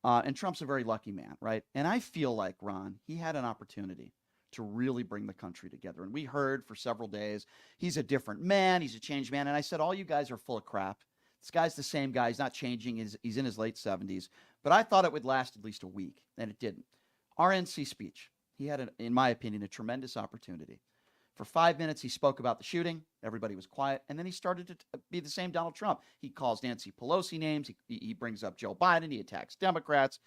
And Trump's a very lucky man, right? And I feel like, Ron, he had an opportunity to really bring the country together. And we heard for several days, he's a different man. He's a changed man. And I said, all you guys are full of crap. This guy's the same guy. He's not changing. He's in his late 70s. But I thought it would last at least a week, and it didn't. RNC speech. He had, in my opinion, a tremendous opportunity. For 5 minutes, he spoke about the shooting. Everybody was quiet. And then he started to be the same Donald Trump. He calls Nancy Pelosi names. He brings up Joe Biden. He attacks Democrats.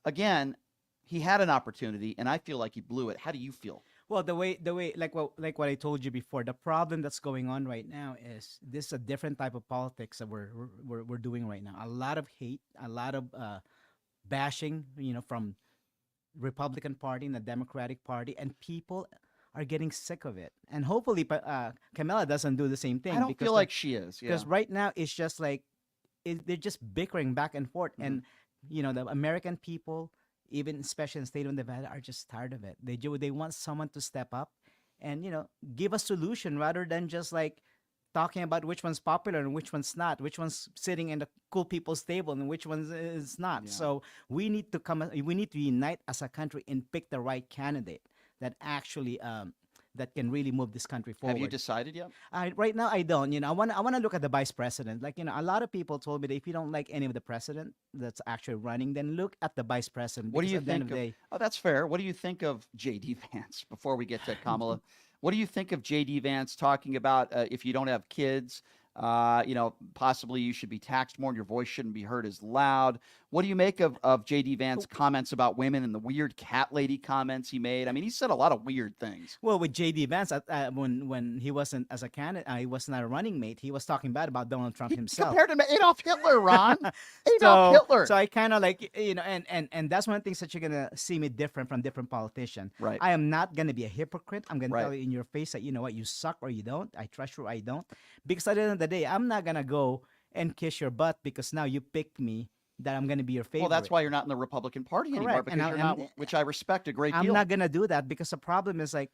Again, he had an opportunity, and I feel like he blew it. How do you feel? Well, the way, like what I told you before, the problem that's going on right now is this is a different type of politics that we're doing right now. A lot of hate, a lot of bashing, from Republican Party and the Democratic Party, and people are getting sick of it. And hopefully, Kamala doesn't do the same thing. I don't feel like she is. Yeah. Because right now it's just like they're just bickering back and forth, and the American people, even especially in the state of Nevada, are just tired of it. They want someone to step up and give a solution rather than just like talking about which one's popular and which one's not, which one's sitting in the cool people's table and which one is not. Yeah. So we need to unite as a country and pick the right candidate that actually that can really move this country forward. Have you decided yet? Right now I don't. I want to look at the vice president. Like a lot of people told me that if you don't like any of the president that's actually running, then look at the vice president. What do you because at the end think of of? the day, Oh, that's fair. What do you think of J.D. Vance? Before we get to Kamala, what do you think of J.D. Vance talking about if you don't have kids, possibly you should be taxed more and your voice shouldn't be heard as loud? What do you make of J.D. Vance's comments about women and the weird cat lady comments he made? I mean, he said a lot of weird things. well, with J.D. Vance, when he wasn't as a candidate, he was not a running mate. He was talking bad about Donald Trump himself. Compared him to Adolf Hitler, Ron. Adolf Hitler. So I kind of like, and that's one of the things that you're gonna see me different from different politicians. Right. I am not gonna be a hypocrite. I'm gonna Right. tell you in your face that you know what, you suck or you don't. I trust you or I don't. Because at the end of the day, I'm not gonna go and kiss your butt because now you picked me that I'm gonna be your favorite. Well, that's why you're not in the Republican Party anymore, Correct. because And you're I'm- not, which I respect a great I'm deal. not gonna do that because the problem is like,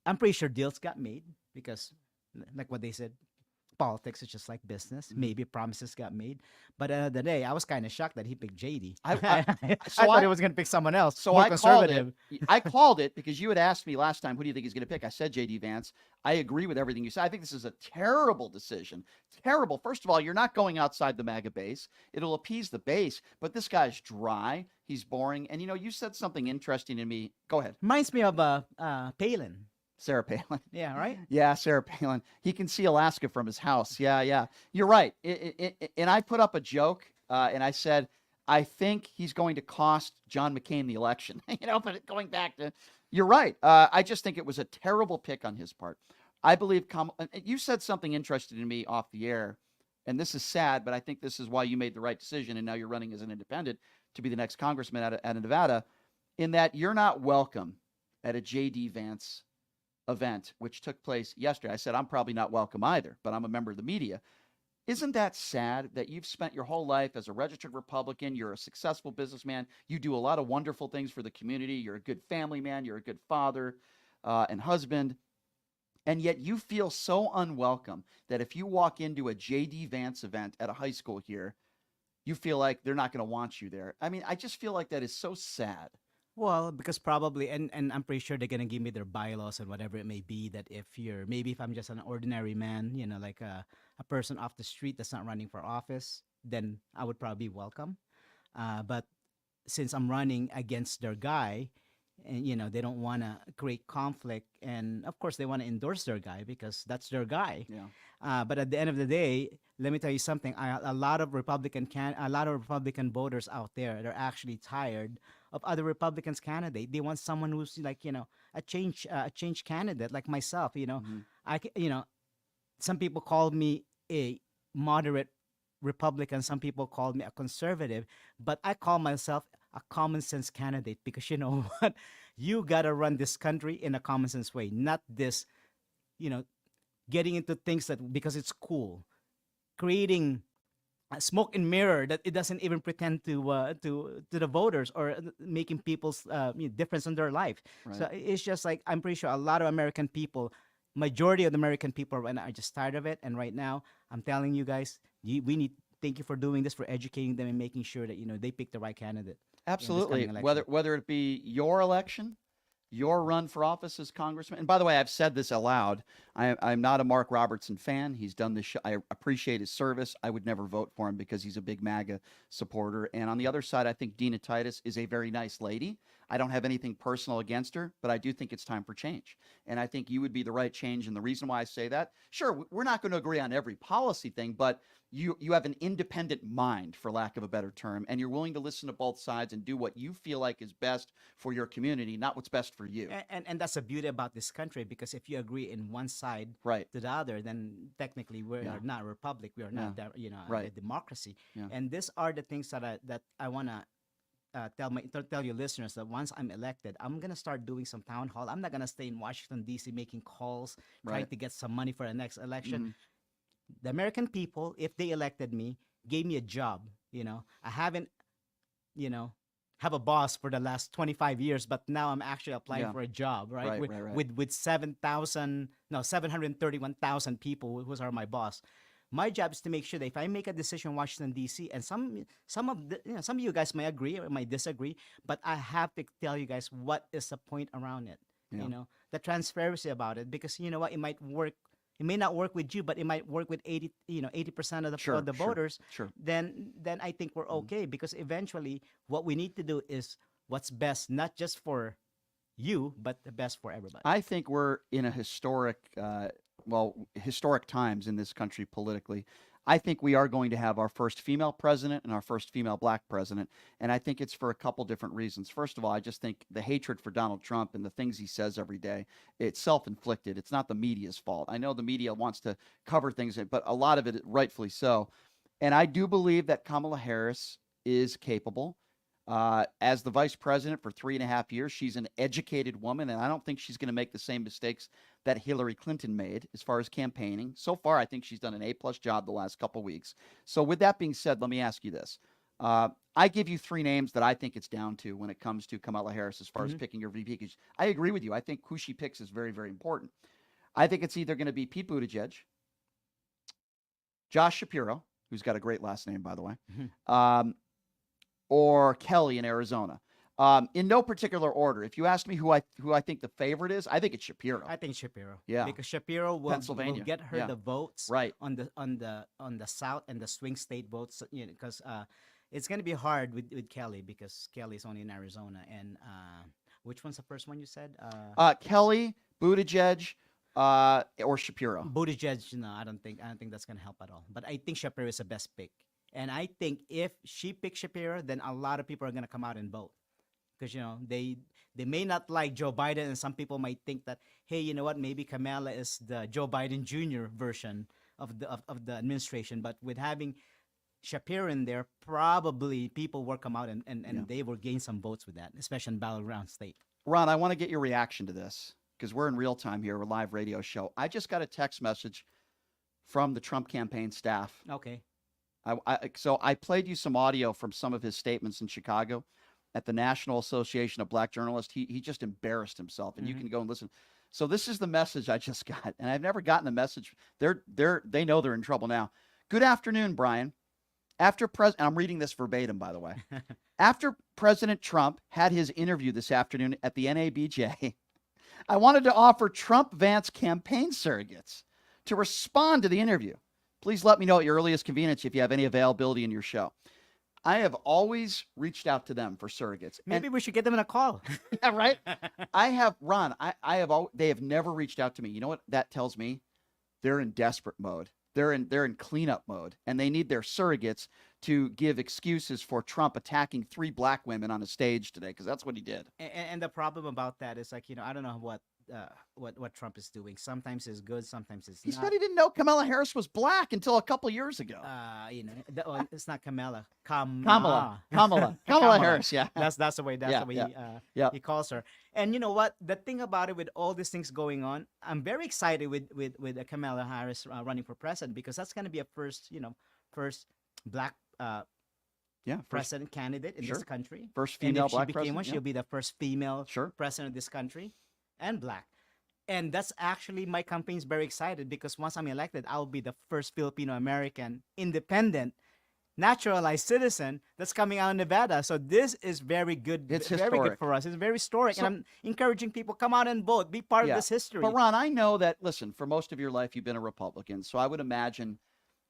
I'm pretty sure deals got made because, like what they said, politics is just like business. Mm-hmm. Maybe promises got made, but at the end of the day, I was kind of shocked that he picked JD. I thought he was gonna pick someone else. So more I called conservative. it. I called it because you had asked me last time, who do you think he's going to pick? I said J.D. Vance. I agree with everything you said. I think this is a terrible decision. Terrible. First of all, you're not going outside the MAGA base. It'll appease the base, but this guy's dry. He's boring. And you said something interesting to me. Go ahead. Reminds me of Palin. Sarah Palin. Yeah, right. Yeah, Sarah Palin. He can see Alaska from his house. Yeah. You're right. And I put up a joke, and I said, I think he's going to cost John McCain the election. But going back to, you're right. I just think it was a terrible pick on his part. I believe you said something interesting to me off the air, and this is sad, but I think this is why you made the right decision, and now you're running as an independent to be the next congressman out of Nevada, in that you're not welcome at a J.D. Vance event, which took place yesterday. I said, I'm probably not welcome either, but I'm a member of the media. Isn't that sad that you've spent your whole life as a registered Republican? You're a successful businessman. You do a lot of wonderful things for the community. You're a good family man. You're a good father and husband. And yet you feel so unwelcome that if you walk into a J.D. Vance event at a high school here, you feel like they're not going to want you there. I mean, I just feel like that is so sad. Well, because probably, and I'm pretty sure they're gonna give me their bylaws and whatever it may be. That if I'm just an ordinary man, like a person off the street that's not running for office, then I would probably be welcome. But since I'm running against their guy, and they don't want to create conflict, and of course they want to endorse their guy because that's their guy. Yeah. But at the end of the day, let me tell you something. A lot of Republican voters out there, they're actually tired of other Republicans candidate. They want someone who's like, a change candidate like myself. Some people call me a moderate Republican. Some people call me a conservative, but I call myself a common sense candidate because you know what? You got to run this country in a common sense way, not this, getting into things that because it's cool, creating a smoke and mirror that it doesn't even pretend to the voters or making people's difference in their life. So Right. it's just like I'm pretty sure a lot of American people, majority of the American people right now are just tired of it. And right now, I'm telling you guys, we need. Thank you for doing this, for educating them and making sure that they pick the right candidate. in this Absolutely. coming election. Whether it be your election, your run for office as congressman. And by the way, I've said this aloud. I'm not a Mark Robertson fan. He's done this show. I appreciate his service. I would never vote for him because he's a big MAGA supporter. And on the other side, I think Dina Titus is a very nice lady. I don't have anything personal against her, but I do think it's time for change. And I think you would be the right change. And the reason why I say that, sure, we're not going to agree on every policy thing, but you have an independent mind, for lack of a better term, and you're willing to listen to both sides and do what you feel like is best for your community, not what's best for you. And that's the beauty about this country, because if you agree in one side Right. to the other, then technically we Yeah. are not a republic. We are not Yeah. a Right. democracy. Yeah. And these are the things that I want to tell your listeners, that once I'm elected, I'm gonna start doing some town hall. I'm not gonna stay in Washington D.C. making calls, trying Right. to get some money for the next election. Mhm. The American people, if they elected me, gave me a job. I haven't, have a boss for the last 25 years, but now I'm actually applying Yeah. for a job, right? Right, with, right, right. with 731,000 people who are my boss. My job is to make sure that if I make a decision in Washington D.C. and some of you guys might agree or might disagree, but I have to tell you guys what is the point around it. Yeah. The transparency about it, because you know what, it might work. It may not work with you, but it might work with 80% of the Sure, sure, voters. sure. Then I think we're okay, because eventually what we need to do is what's best, not just for you, but the best for everybody. I think we're in a historic times in this country politically. I think we are going to have our first female president and our first female black president. And I think it's for a couple different reasons. First of all, I just think the hatred for Donald Trump and the things he says every day, it's self-inflicted. It's not the media's fault. I know the media wants to cover things, but a lot of it, rightfully so. And I do believe that Kamala Harris is capable. As the vice president for 3.5 years, she's an educated woman, and I don't think she's going to make the same mistakes that Hillary Clinton made as far as campaigning. So far, I think she's done an A+ job the last couple weeks. So with that being said, let me ask you this. I give you 3 names that I think it's down to when it comes to Kamala Harris as far as picking your VP. 'Cause I agree with you. I think who she picks is very, very important. I think it's either going to be Pete Buttigieg, Josh Shapiro, who's got a great last name, by the way, or Kelly in Arizona. In no particular order. If you ask me who I think the favorite is, I think it's Shapiro. I think Shapiro. Yeah. Because Shapiro will Pennsylvania. get her Yeah. the votes Right. on the South and the swing state votes. Because it's going to be hard with Kelly, because Kelly's only in Arizona. And which one's the first one you said? Kelly, Buttigieg, or Shapiro. Buttigieg. No, I don't think that's going to help at all. But I think Shapiro is the best pick. And I think if she picks Shapiro, then a lot of people are going to come out and vote. Because they may not like Joe Biden, and some people might think that, hey, you know what, maybe Kamala is the Joe Biden Jr. version of the administration. But with having Shapiro in there, probably people will come out and they will gain some votes with that, especially in battleground state. Ron, I want to get your reaction to this because we're in real time here. We're a live radio show. I just got a text message from the Trump campaign staff. Okay. So I played you some audio from some of his statements in Chicago at the National Association of Black Journalists. He just embarrassed himself, and you can go and listen. So this is the message I just got, and I've never gotten a message. They know they're in trouble now. Good afternoon, Brian. And I'm reading this verbatim, by the way. After President Trump had his interview this afternoon at the NABJ, I wanted to offer Trump-Vance campaign surrogates to respond to the interview. Please let me know at your earliest convenience if you have any availability in your show. I have always reached out to them for surrogates. Maybe we should get them in a call. Yeah, right? They have never reached out to me. You know what that tells me? They're in desperate mode. They're in cleanup mode, and they need their surrogates to give excuses for Trump attacking 3 black women on a stage today, because that's what he did. And the problem about that is, like, I don't know what Trump is doing. Sometimes it's good, sometimes it's He not. said he didn't know Kamala Harris was black until a couple years ago. It's not Kamala. Kamala Harris. Yeah, that's the way. That's Yeah, the way yeah. he calls her. And you know what? The thing about it, with all these things going on, I'm very excited with Kamala Harris running for president, because that's going to be a first black president candidate in this country. First And female if she black became president. one, yeah. she'll be the first female president of this country, and black. And that's actually, my campaign's very excited, because once I'm elected, I'll be the first Filipino American independent naturalized citizen that's coming out of Nevada. So this is very good. It's very historic. good for us. It's very historic. So- and I'm encouraging people, come out and vote. Be part of this history. But Ron, I know that, listen, for most of your life, you've been a Republican. So I would imagine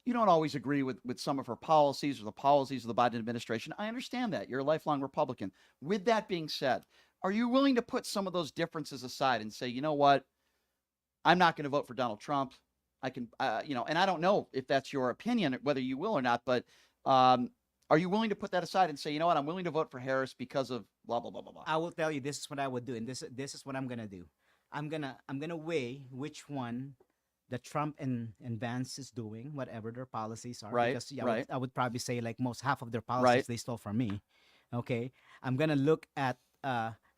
you don't always agree with some of her policies or the policies of the Biden administration. I understand that. You're a lifelong Republican. With that being said, are you willing to put some of those differences aside and say, you know what, I'm not going to vote for Donald Trump. I can, and I don't know if that's your opinion, whether you will or not, but are you willing to put that aside and say, you know what, I'm willing to vote for Harris because of blah, blah, blah, blah, blah. I will tell you, this is what I would do, and this is what I'm gonna do. I'm gonna weigh which one that Trump and Vance is doing, whatever their policies are. Right, Because right. I would probably say, like, half of their policies they stole from me. Okay. I'm gonna look at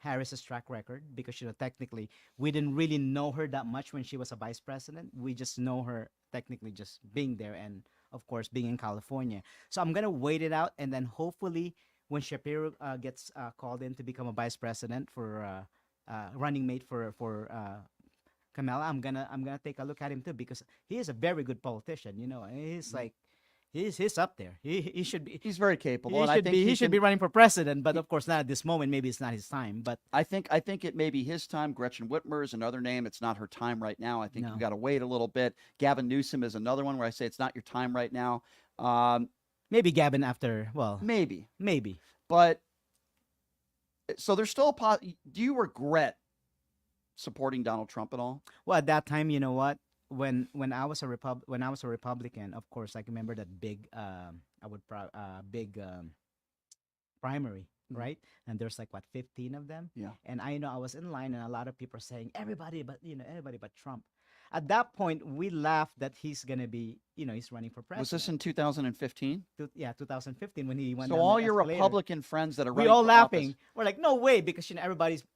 Harris's track record, because technically we didn't really know her that much when she was a vice president. We just know her technically just being there, and of course being in California. So I'm gonna wait it out, and then hopefully when Shapiro gets called in to become a vice president for running mate for Kamala, I'm gonna take a look at him too, because he is a very good politician. He's like. He's up there. He should be. He's very capable. He should be running for president, but of course not at this moment. Maybe it's not his time. But I think it may be his time. Gretchen Whitmer is another name. It's not her time right now. I think you've got to wait a little bit. Gavin Newsom is another one where I say it's not your time right now. Maybe Gavin after. Well, maybe. But so there's still do you regret supporting Donald Trump at all? Well, at that time, you know what? When I was a Republican, of course, I remember that big primary, right? And there's like 15 of them. Yeah. And I know I was in line, and a lot of people are saying everybody but Trump. At that point, we laughed that he's gonna be, he's running for president. Was this in 2015? Yeah, 2015 when he went. So down all the your escalator. Republican friends that are we running all for laughing. office- We're like, no way, because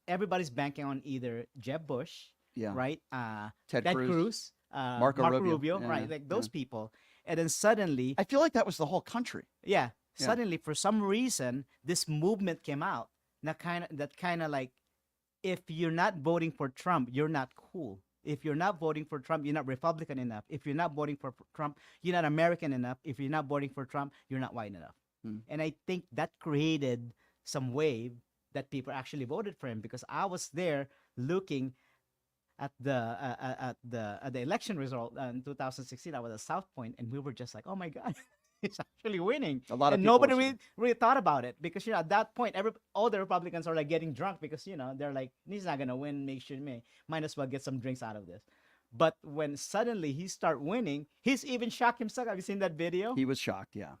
everybody's banking on either Jeb Bush, right? Ted Ted Cruz. Cruz. Marco Rubio. Yeah, right? Like those people. And then suddenly, I feel like that was the whole country. Yeah. Yeah. Suddenly, for some reason, this movement came out. That kind of like, if you're not voting for Trump, you're not cool. If you're not voting for Trump, you're not Republican enough. If you're not voting for Trump, you're not American enough. If you're not voting for Trump, you're not white enough. And I think that created some wave that people actually voted for him, because I was there looking at the election result in 2016. I was at South Point, and we were just like, oh my God, he's actually winning. A lot of and people nobody really thought about it, because at that point all the Republicans are like getting drunk, because they're like, he's not gonna win, might as well get some drinks out of this. But when suddenly he start winning, he's even shocked himself. Have you seen that video? He was shocked, yeah.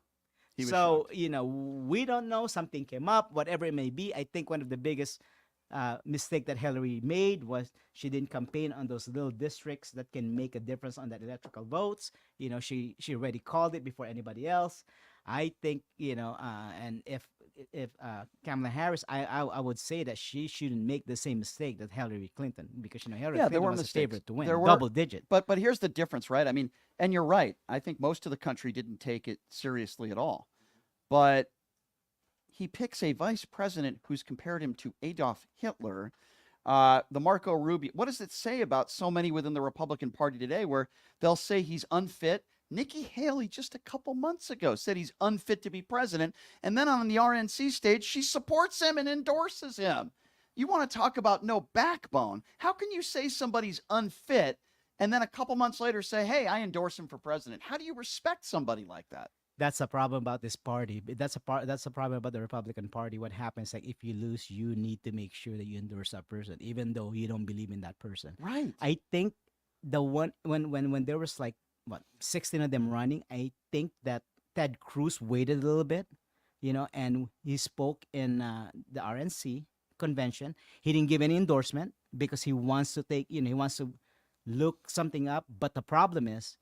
He was So we don't know, something came up, whatever it may be. I think one of the biggest mistake that Hillary made was she didn't campaign on those little districts that can make a difference on that electoral votes. She already called it before anybody else. I think and if Kamala Harris, I would say that she shouldn't make the same mistake that Hillary Clinton, because Hillary Clinton was a favorite to win, double digit. But here's the difference, right? I mean, and you're right. I think most of the country didn't take it seriously at all. But he picks a vice president who's compared him to Adolf Hitler, the Marco Rubio. What does it say about so many within the Republican Party today where they'll say he's unfit? Nikki Haley just a couple months ago said he's unfit to be president. And then on the RNC stage, she supports him and endorses him. You want to talk about no backbone. How can you say somebody's unfit and then a couple months later say, hey, I endorse him for president? How do you respect somebody like that? That's a problem about this party. That's a problem about the Republican Party. What happens, like, if you lose, you need to make sure that you endorse that person, even though you don't believe in that person. Right. I think the one when there was like 16 of them running, I think that Ted Cruz waited a little bit, and he spoke in the RNC convention. He didn't give any endorsement because he wants to he wants to look something up. But the problem is,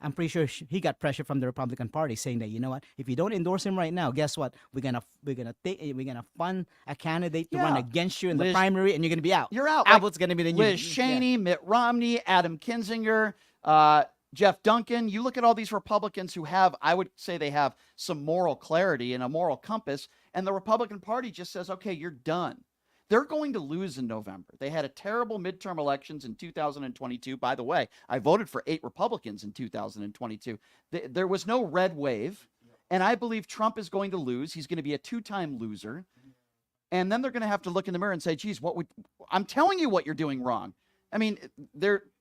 I'm pretty sure he got pressure from the Republican Party saying that, you know what, if you don't endorse him right now, guess what? We're gonna fund a candidate to run against you in the primary, and you're gonna be out. You're out. Abbott's gonna be the new Liz Cheney, Mitt Romney, Adam Kinzinger, Jeff Duncan. You look at all these Republicans who have, I would say, they have some moral clarity and a moral compass, and the Republican Party just says, okay, you're done. They're going to lose in November. They had a terrible midterm elections in 2022. By the way, I voted for 8 Republicans in 2022. There was no red wave, and I believe Trump is going to lose. He's going to be a 2-time loser. And then they're going to have to look in the mirror and say, geez, I'm telling you what you're doing wrong. I mean,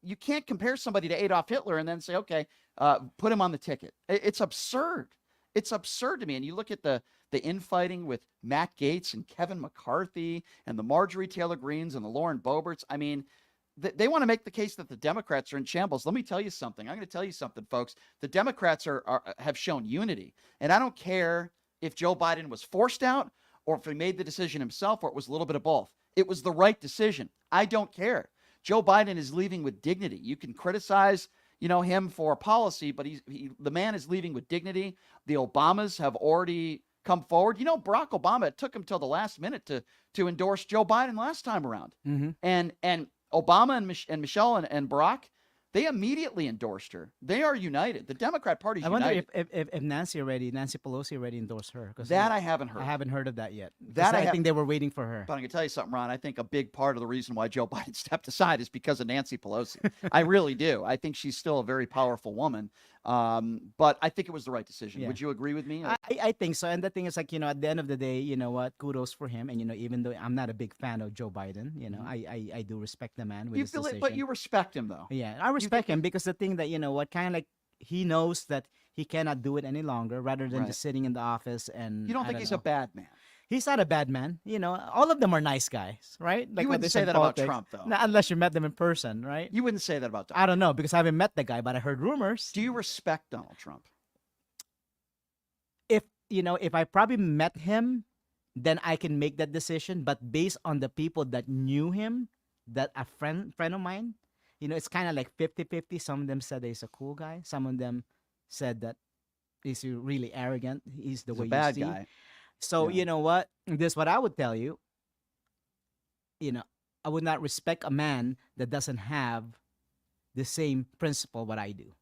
you can't compare somebody to Adolf Hitler and then say, okay, put him on the ticket. It's absurd. It's absurd to me. And you look at the infighting with Matt Gaetz and Kevin McCarthy and the Marjorie Taylor Greenes and the Lauren Boeberts. I mean, they want to make the case that the Democrats are in shambles. Let me tell you something. I'm going to tell you something, folks. The Democrats have shown unity. And I don't care if Joe Biden was forced out or if he made the decision himself or it was a little bit of both. It was the right decision. I don't care. Joe Biden is leaving with dignity. You can criticize him for policy, but the man is leaving with dignity. The Obamas have already come forward. Barack Obama, it took him till the last minute to endorse Joe Biden last time around. Mm-hmm. And Obama and Michelle and Barack, they immediately endorsed her. They are united. The Democrat Party is united. I wonder if Nancy Pelosi already endorsed her. That I haven't heard. I haven't heard of that yet. I think they were waiting for her. But I'm going to tell you something, Ron. I think a big part of the reason why Joe Biden stepped aside is because of Nancy Pelosi. I really do. I think she's still a very powerful woman. But I think it was the right decision. Yeah. Would you agree with me? I think so. And the thing is, at the end of the day, you know what? Kudos for him. And even though I'm not a big fan of Joe Biden, I do respect the man with his decision. But you respect him, though. Yeah, I respect him because the thing that kind of like he knows that he cannot do it any longer, rather than just sitting in the office. And you don't think he's a bad man? He's not a bad man. All of them are nice guys, right? You wouldn't say that about Trump, though. No, unless you met them in person, right? You wouldn't say that about Trump. I don't know, because I haven't met the guy, but I heard rumors. Do you respect Donald Trump? If I probably met him, then I can make that decision. But based on the people that knew him, that a friend of mine, it's kind of like 50-50. Some of them said he's a cool guy. Some of them said that he's really arrogant. He's the way a bad you see. Guy. So you know what? This is what I would tell you. I would not respect a man that doesn't have the same principle what I do,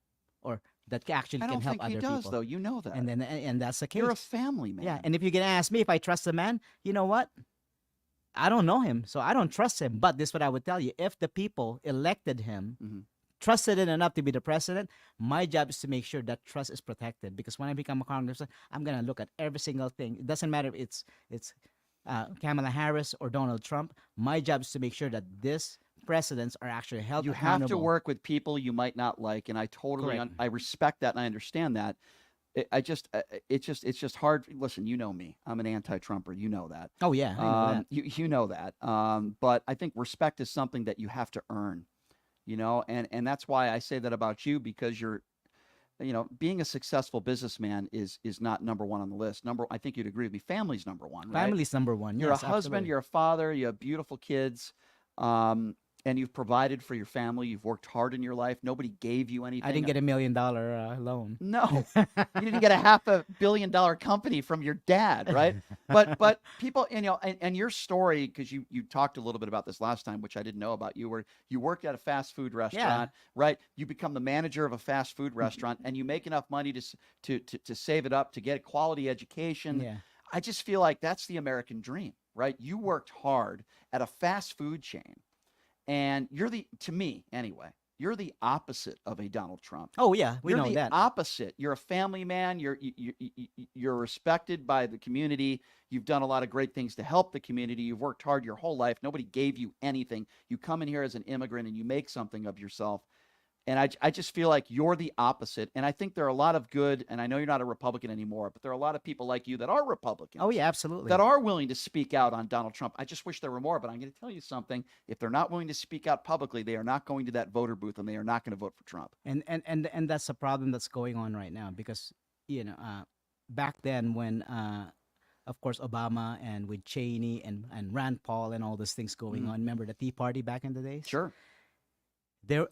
or that actually can help other people. I don't think he does, though. You know that. And that's the case. You're a family man. Yeah, and if you're gonna ask me if I trust the man, you know what? I don't know him, so I don't trust him. But this is what I would tell you: if the people elected him, trusted it enough to be the president, my job is to make sure that trust is protected. Because when I become a congressman, I'm gonna look at every single thing. It doesn't matter if it's Kamala Harris or Donald Trump. My job is to make sure that these presidents are actually held accountable. You have to work with people you might not like, and I totally I respect that and I understand that. It's just hard. Listen, you know me. I'm an anti-Trumper. You know that. Oh yeah, I know that. You know that. But I think respect is something that you have to earn. And that's why I say that about you, because you're, being a successful businessman is not number one on the list. I think you'd agree with me. Family's number one, right? Family's number one. You're yes, a husband, absolutely. you're a father, you have beautiful kids, and you've provided for your family. You've worked hard in your life. Nobody gave you anything. I didn't get $1 million loan. No, you didn't get a $500 million company from your dad, right? But people, and your story, because you talked a little bit about this last time, which I didn't know about you, where you worked at a fast food restaurant, right? You become the manager of a fast food restaurant, and you make enough money to save it up to get a quality education. Yeah. I just feel like that's the American dream, right? You worked hard at a fast food chain. And to me anyway, you're the opposite of a Donald Trump. Oh yeah, we know that. You're the opposite. You're a family man. You're respected by the community. You've done a lot of great things to help the community. You've worked hard your whole life. Nobody gave you anything. You come in here as an immigrant and you make something of yourself. And I just feel like you're the opposite. And I think there are a lot of good, and I know you're not a Republican anymore, but there are a lot of people like you that are Republicans. Oh, yeah, absolutely. That are willing to speak out on Donald Trump. I just wish there were more, but I'm going to tell you something. If they're not willing to speak out publicly, they are not going to that voter booth and they are not going to vote for Trump. And that's the problem that's going on right now, because back then when, of course, Obama and with Cheney and Rand Paul and all those things going on. Remember the Tea Party back in the days? Sure. The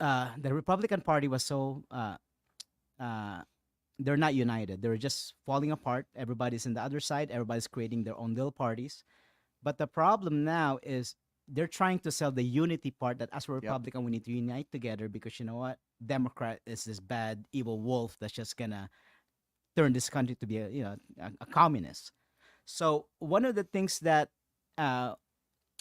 Republican Party was so they're not united. They're just falling apart. Everybody's in the other side. Everybody's creating their own little parties. But the problem now is they're trying to sell the unity part, that as a Republican, we need to unite together, because you know what? Democrat is this bad, evil wolf that's just gonna turn this country to be a communist. So one of the things that I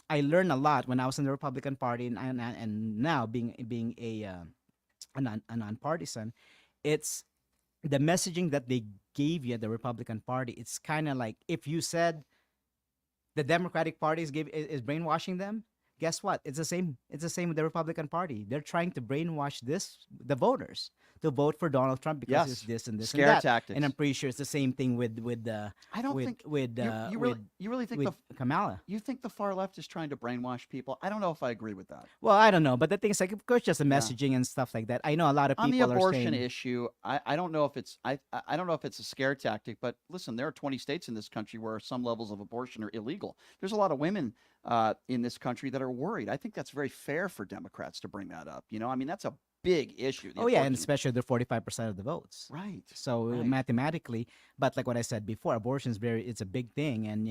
learned a lot when I was in the Republican Party, and now being a nonpartisan, it's the messaging that they gave you at the Republican Party. It's kind of like, if you said the Democratic Party is brainwashing them, guess what? It's the same. It's the same with the Republican Party. They're trying to brainwash the voters to vote for Donald Trump because it's this and this Scare and that. tactics. And I'm pretty sure it's the same thing with I don't think you really think Kamala. You think the far left is trying to brainwash people? I don't know if I agree with that. Well, I don't know, but the thing is, like, of course, just the messaging and stuff like that. I know a lot of people on the abortion are saying, issue. I don't know if it's I don't know if it's a scare tactic, but listen, there are 20 states in this country where some levels of abortion are illegal. There's a lot of women in this country that are worried. I think that's very fair for Democrats to bring that up. I mean, that's a big issue. oh yeah, and especially they're 45% of the votes. Right. So mathematically, but like what I said before, abortion is it's a big thing, and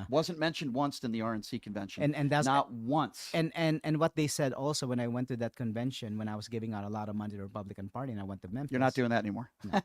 wasn't mentioned once in the RNC convention. And that's not once. And what they said also when I went to that convention, when I was giving out a lot of money to the Republican Party, and I went to Memphis. You're not doing that anymore. No.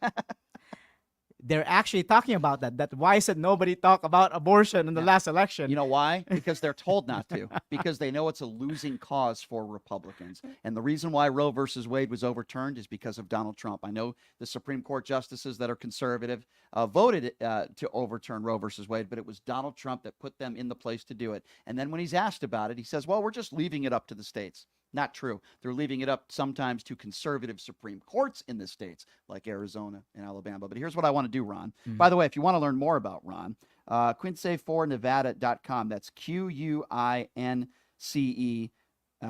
They're actually talking about that. Why said nobody talk about abortion in the last election? You know why? Because they're told not to. Because they know it's a losing cause for Republicans. And the reason why Roe versus Wade was overturned is because of Donald Trump. I know the Supreme Court justices that are conservative voted to overturn Roe versus Wade, but it was Donald Trump that put them in the place to do it. And then when he's asked about it, he says, well, we're just leaving it up to the states. Not true. They're leaving it up sometimes to conservative Supreme Courts in the states like Arizona and Alabama. But here's what I want to do, Ron. By the way, if you want to learn more about Ron, quince4nevada.com. That's QUINCE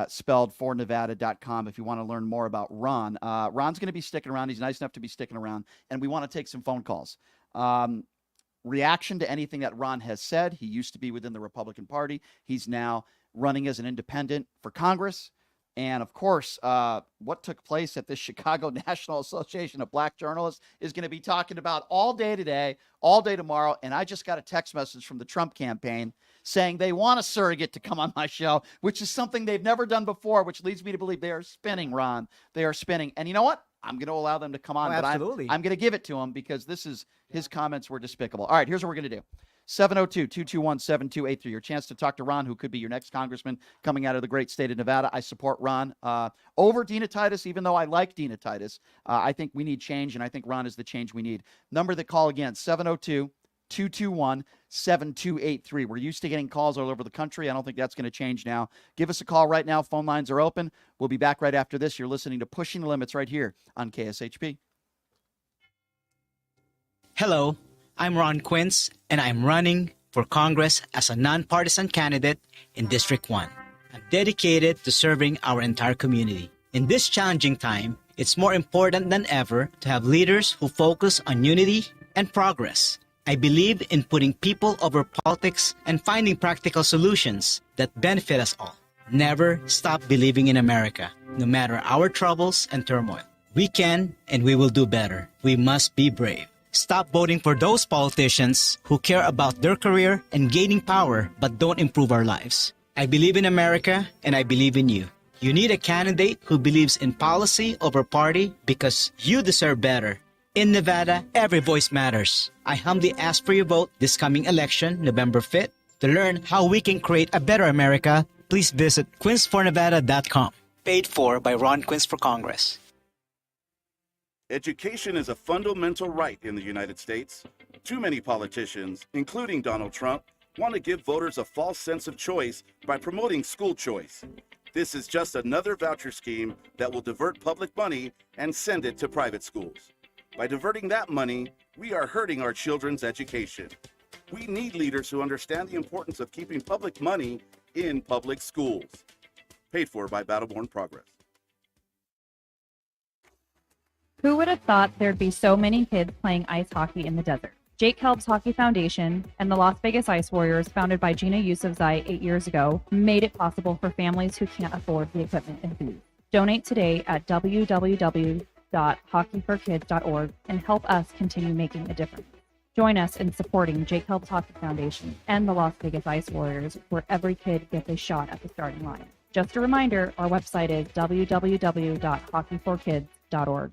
spelled for Nevada.com if you want to learn more about Ron. Ron's going to be sticking around. He's nice enough to be sticking around. And we want to take some phone calls. Reaction to anything that Ron has said. He used to be within the Republican Party. He's now running as an independent for Congress. And, of course, what took place at the Chicago National Association of Black Journalists is going to be talking about all day today, all day tomorrow. And I just got a text message from the Trump campaign saying they want a surrogate to come on my show, which is something they've never done before, which leads me to believe they are spinning, Ron. They are spinning. And you know what? I'm going to allow them to come on. Oh, but absolutely. I'm going to give it to him because his comments were despicable. All right, here's what we're going to do. 702-221-7283. Your chance to talk to Ron, who could be your next congressman coming out of the great state of Nevada. I support Ron over Dina Titus, even though I like Dina Titus. I think we need change, and I think Ron is the change we need. Number that call again, 702-221-7283. We're used to getting calls all over the country. I don't think that's going to change now. Give us a call right now. Phone lines are open. We'll be back right after this. You're listening to Pushing the Limits right here on KSHP. Hello, I'm Ron Quince, and I'm running for Congress as a nonpartisan candidate in District 1. I'm dedicated to serving our entire community. In this challenging time, it's more important than ever to have leaders who focus on unity and progress. I believe in putting people over politics and finding practical solutions that benefit us all. Never stop believing in America, no matter our troubles and turmoil. We can and we will do better. We must be brave. Stop voting for those politicians who care about their career and gaining power but don't improve our lives. I believe in America and I believe in you. You need a candidate who believes in policy over party because you deserve better. In Nevada, every voice matters. I humbly ask for your vote this coming election, November 5th. To learn how we can create a better America, please visit quincefornevada.com. Paid for by Ron Quince for Congress. Education is a fundamental right in the United States. Too many politicians, including Donald Trump, want to give voters a false sense of choice by promoting school choice. This is just another voucher scheme that will divert public money and send it to private schools. By diverting that money, we are hurting our children's education. We need leaders who understand the importance of keeping public money in public schools. Paid for by Battleborn Progress. Who would have thought there'd be so many kids playing ice hockey in the desert? Jake Helps Hockey Foundation and the Las Vegas Ice Warriors, founded by Gina Yusufzai 8 years ago, made it possible for families who can't afford the equipment and food. Donate today at www.hockeyforkids.org and help us continue making a difference. Join us in supporting Jake Helps Hockey Foundation and the Las Vegas Ice Warriors, where every kid gets a shot at the starting line. Just a reminder, our website is www.hockeyforkids.org.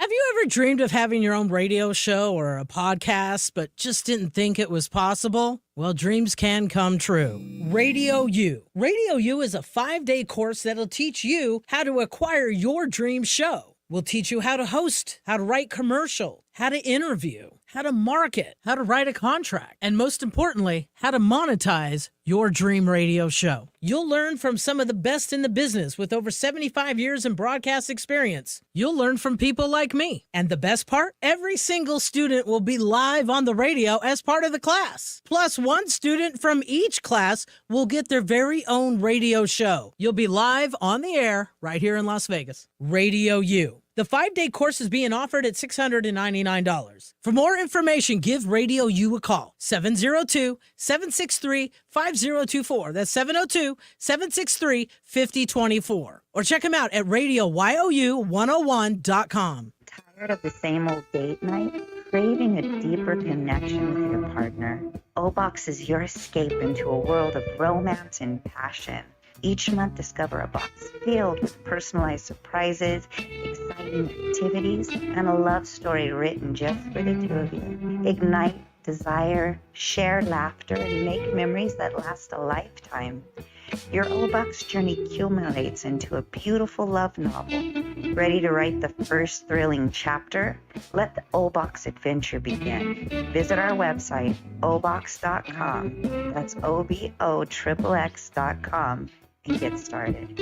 Have you ever dreamed of having your own radio show or a podcast, but just didn't think it was possible? Well, dreams can come true. Radio U. Radio U is a 5-day course that'll teach you how to acquire your dream show. We'll teach you how to host, how to write commercials, how to interview, how to market, how to write a contract, and most importantly, how to monetize your dream radio show. You'll learn from some of the best in the business with over 75 years in broadcast experience. You'll learn from people like me. And the best part? Every single student will be live on the radio as part of the class. Plus, one student from each class will get their very own radio show. You'll be live on the air right here in Las Vegas. Radio U. The 5-day course is being offered at $699. For more information, give Radio U a call. 702-763-5024. That's 702-763-5024. Or check them out at radioyou101.com. Tired of the same old date night? Craving a deeper connection with your partner? O-Box is your escape into a world of romance and passion. Each month, discover a box filled with personalized surprises, exciting activities, and a love story written just for the two of you. Ignite desire, share laughter, and make memories that last a lifetime. Your O-Box journey culminates into a beautiful love novel. Ready to write the first thrilling chapter? Let the O-Box adventure begin. Visit our website, obox.com. That's OBOXXX.com. And get started.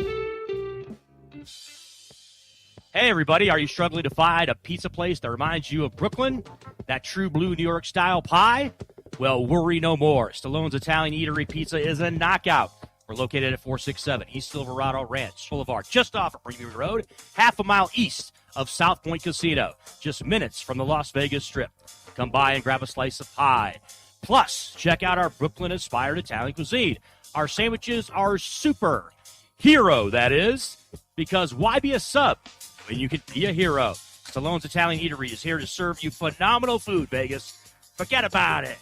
Hey, everybody, are you struggling to find a pizza place that reminds you of Brooklyn? That true blue New York style pie? Well, worry no more. Stallone's Italian Eatery Pizza is a knockout. We're located at 467 East Silverado Ranch Boulevard, just off of Premium Road, half a mile east of South Point Casino, just minutes from the Las Vegas Strip. Come by and grab a slice of pie. Plus, check out our Brooklyn-inspired Italian cuisine. Our sandwiches are super. Hero, that is. Because why be a sub when you can be a hero? Stallone's Italian Eatery is here to serve you phenomenal food, Vegas. Forget about it.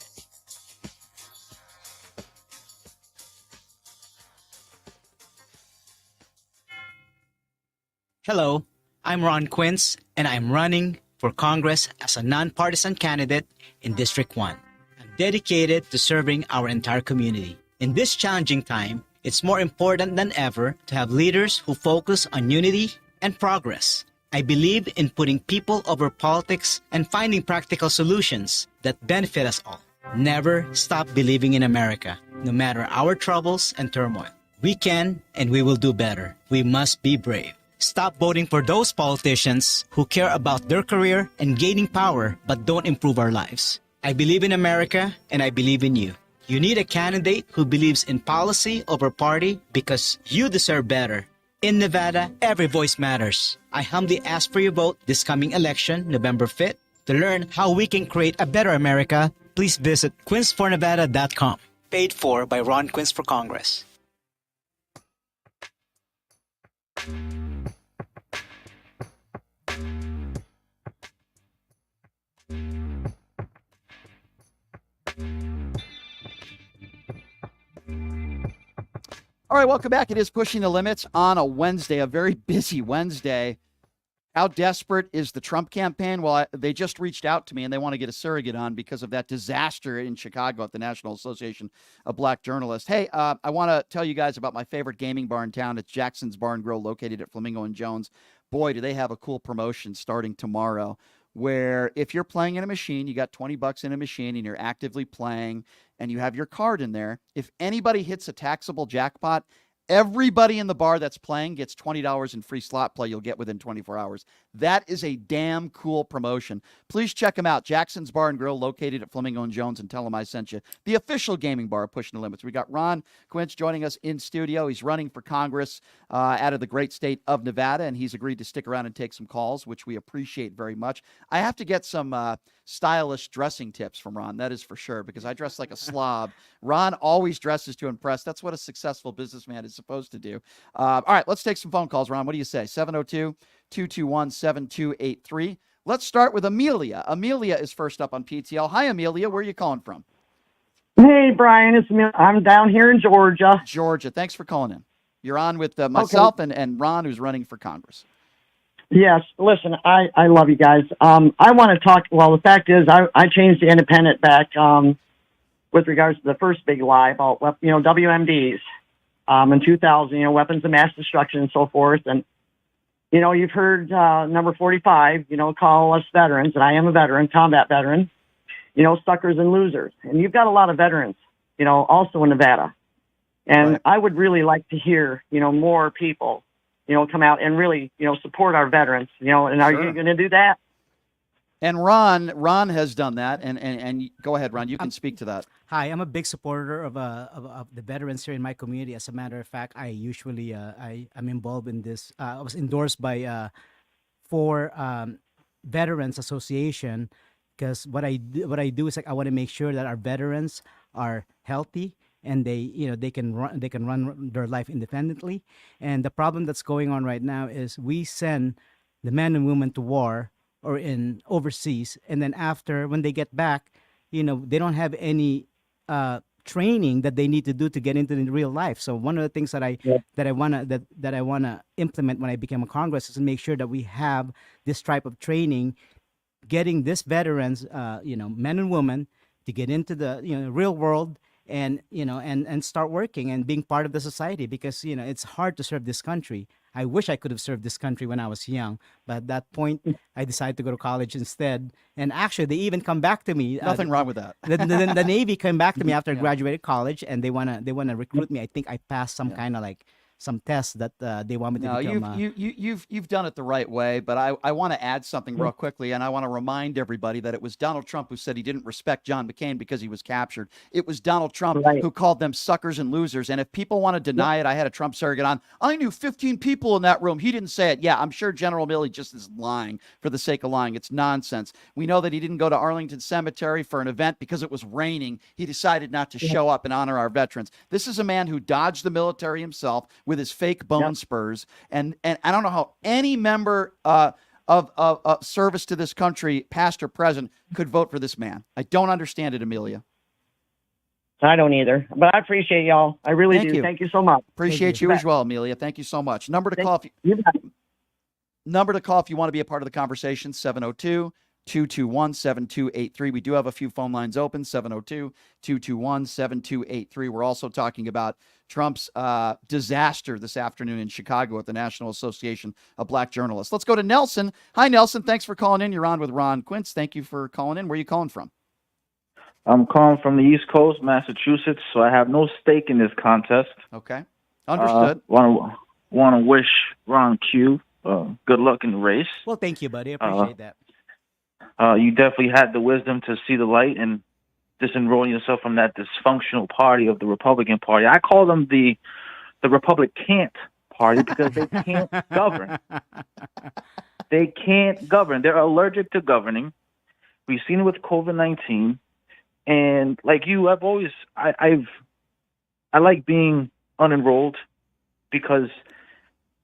Hello, I'm Ron Quince, and I'm running for Congress as a nonpartisan candidate in District 1. I'm dedicated to serving our entire community. In this challenging time, it's more important than ever to have leaders who focus on unity and progress. I believe in putting people over politics and finding practical solutions that benefit us all. Never stop believing in America, no matter our troubles and turmoil. We can and we will do better. We must be brave. Stop voting for those politicians who care about their career and gaining power but don't improve our lives. I believe in America and I believe in you. You need a candidate who believes in policy over party because you deserve better. In Nevada, every voice matters. I humbly ask for your vote this coming election, November 5th. To learn how we can create a better America, please visit quincefornevada.com. Paid for by Ron Quince for Congress. All right, welcome back. It is Pushing the Limits on a Wednesday, a very busy Wednesday. How desperate is the Trump campaign? Well, they just reached out to me, and they want to get a surrogate on because of that disaster in Chicago at the National Association of Black Journalists. Hey, I want to tell you guys about my favorite gaming bar in town. It's Jackson's Bar and Grill, located at Flamingo and Jones. Boy, do they have a cool promotion starting tomorrow, where if you're playing in a machine, you got $20 in a machine, and you're actively playing, and you have your card in there. If anybody hits a taxable jackpot Everybody in the bar that's playing gets $20 in free slot play you'll get within 24 hours. That is a damn cool promotion. Please check them out. Jackson's Bar and Grill, located at Flamingo and Jones, and tell them I sent you. The official gaming bar of Pushing the Limits. We got Ron Quince joining us in studio. He's running for Congress out of the great state of Nevada, and he's agreed to stick around and take some calls, which we appreciate very much. I have to get some stylish dressing tips from Ron, that is for sure, because I dress like a slob. Ron always dresses to impress. That's what a successful businessman is supposed to do. All right, let's take some phone calls, Ron. What do you say? 702-221-7283. Let's start with Amelia. Amelia is first up on PTL. Hi, Amelia. Where are you calling from? Hey, Brian. It's me. I'm down here in Georgia. Georgia. Thanks for calling in. You're on with myself and Ron, who's running for Congress. Yes. Listen, I love you guys. I want to talk. Well, the fact is, I changed the Independent back with regards to the first big lie about, WMDs in 2000, weapons of mass destruction and so forth. And, you've heard number 45, call us veterans, and I am a veteran, combat veteran, suckers and losers. And you've got a lot of veterans, also in Nevada. And right. I would really like to hear, more people, come out and really, support our veterans, and are Sure. you going to do that? And Ron has done that. And go ahead, Ron. You can speak to that. Hi, I'm a big supporter of the veterans here in my community. As a matter of fact, I usually I'm involved in this. I was endorsed by 4 Veterans Association, because what I do is I want to make sure that our veterans are healthy and they can run their life independently. And the problem that's going on right now is we send the men and women to war or in overseas, and then after, when they get back, they don't have any training that they need to do to get into the real life. So one of the things that I wanna implement when I become a Congress is to make sure that we have this type of training, getting this veterans, men and women, to get into the real world and start working and being part of the society, because it's hard to serve this country. I wish I could have served this country when I was young, but at that point I decided to go to college instead. And actually, they even come back to me. Nothing wrong with that. The Navy came back to me after I graduated college, and they wanna recruit me. I think I passed some kind of some test that they want me to become. You've done it the right way, but I want to add something real quickly, and I want to remind everybody that it was Donald Trump who said he didn't respect John McCain because he was captured. It was Donald Trump who called them suckers and losers. And if people want to deny it, I had a Trump surrogate on. I knew 15 people in that room. He didn't say it. Yeah, I'm sure General Milley just is lying for the sake of lying. It's nonsense. We know that he didn't go to Arlington Cemetery for an event because it was raining. He decided not to show up and honor our veterans. This is a man who dodged the military himself with his fake bone spurs. And I don't know how any member of service to this country, past or present, could vote for this man. I don't understand it, Amelia. I don't either, but I appreciate y'all. I really do. Thank you so much. Appreciate you as well, Amelia. Thank you so much. Number to call if you want to be a part of the conversation, 702-221-7283. We do have a few phone lines open, 702-221-7283. We're also talking about Trump's disaster this afternoon in Chicago at the National Association of Black Journalists. Let's go to Nelson. Hi, Nelson. Thanks for calling in. You're on with Ron Quince. Thank you for calling in. Where are you calling from? I'm calling from the East Coast, Massachusetts, so I have no stake in this contest. Okay. Understood. Want to wish Ron Q good luck in the race. Well, thank you, buddy. I appreciate that. You definitely had the wisdom to see the light and disenroll yourself from that dysfunctional party of the Republican Party. I call them the Republic Can't Party because they can't govern. They can't govern. They're allergic to governing. We've seen it with COVID-19. And like you, I like being unenrolled because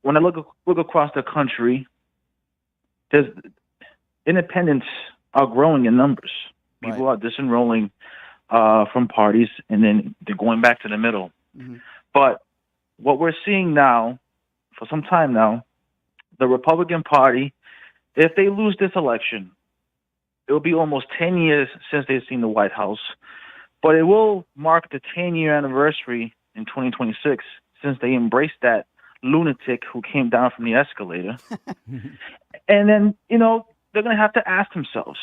when I look across the country, there's independents are growing in numbers. People are disenrolling from parties, and then they're going back to the middle. Mm-hmm. But what we're seeing now, for some time now, the Republican Party, if they lose this election, it will be almost 10 years since they've seen the White House, but it will mark the 10-year anniversary in 2026 since they embraced that lunatic who came down from the escalator. And then, they're going to have to ask themselves,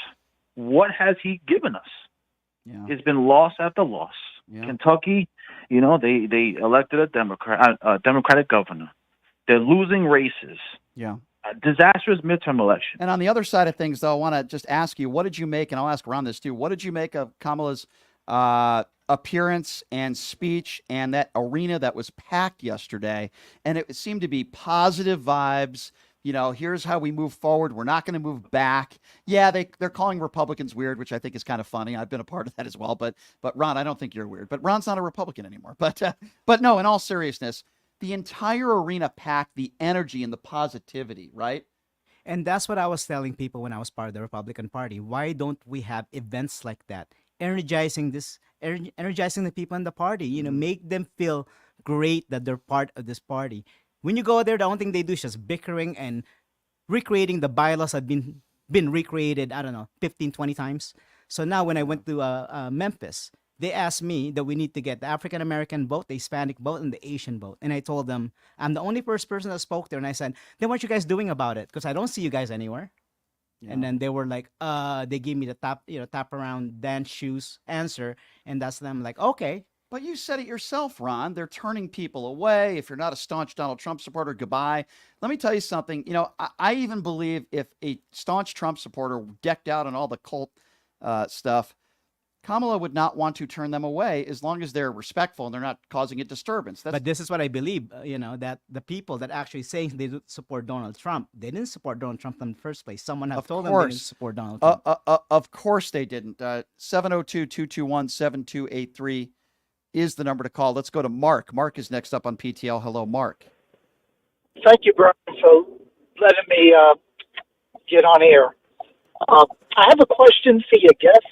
what has he given us? Yeah. It's been loss after loss. Yeah. Kentucky You know, they elected a Democratic governor. They're losing races. Yeah. A disastrous midterm election. And on the other side of things, though, I want to just ask you, what did you make, and I'll ask Ron this too, what did you make of Kamala's appearance and speech and that arena that was packed yesterday? And it seemed to be positive vibes. You know, here's how we move forward. We're not going to move back. Yeah, they're calling Republicans weird, which I think is kind of funny. I've been a part of that as well. But Ron, I don't think you're weird. But Ron's not a Republican anymore. But no, in all seriousness, the entire arena packed, the energy and the positivity, right? And that's what I was telling people when I was part of the Republican Party. Why don't we have events like that? Energizing the people in the party, you know, make them feel great that they're part of this party. When you go there, the only thing they do is just bickering and recreating the bylaws that have been recreated, I don't know, 15, 20 times. So now when I went to Memphis, they asked me that we need to get the African-American vote, the Hispanic vote, and the Asian vote. And I told them, I'm the only first person that spoke there. And I said, then what you guys doing about it? Because I don't see you guys anywhere. Yeah. And then they were like, they gave me the tap around dance shoes answer. And that's them like, okay. But you said it yourself, Ron. They're turning people away. If you're not a staunch Donald Trump supporter, goodbye. Let me tell you something. You know, I even believe if a staunch Trump supporter decked out in all the cult stuff, Kamala would not want to turn them away as long as they're respectful and they're not causing a disturbance. But this is what I believe, that the people that actually saying they support Donald Trump, they didn't support Donald Trump in the first place. Someone have told them they didn't support Donald Trump. Of course they didn't. 702-221-7283 is the number to call. Let's go to Mark. Mark is next up on PTL. Hello, Mark. Thank you, Brian, for letting me get on air. I have a question for your guest.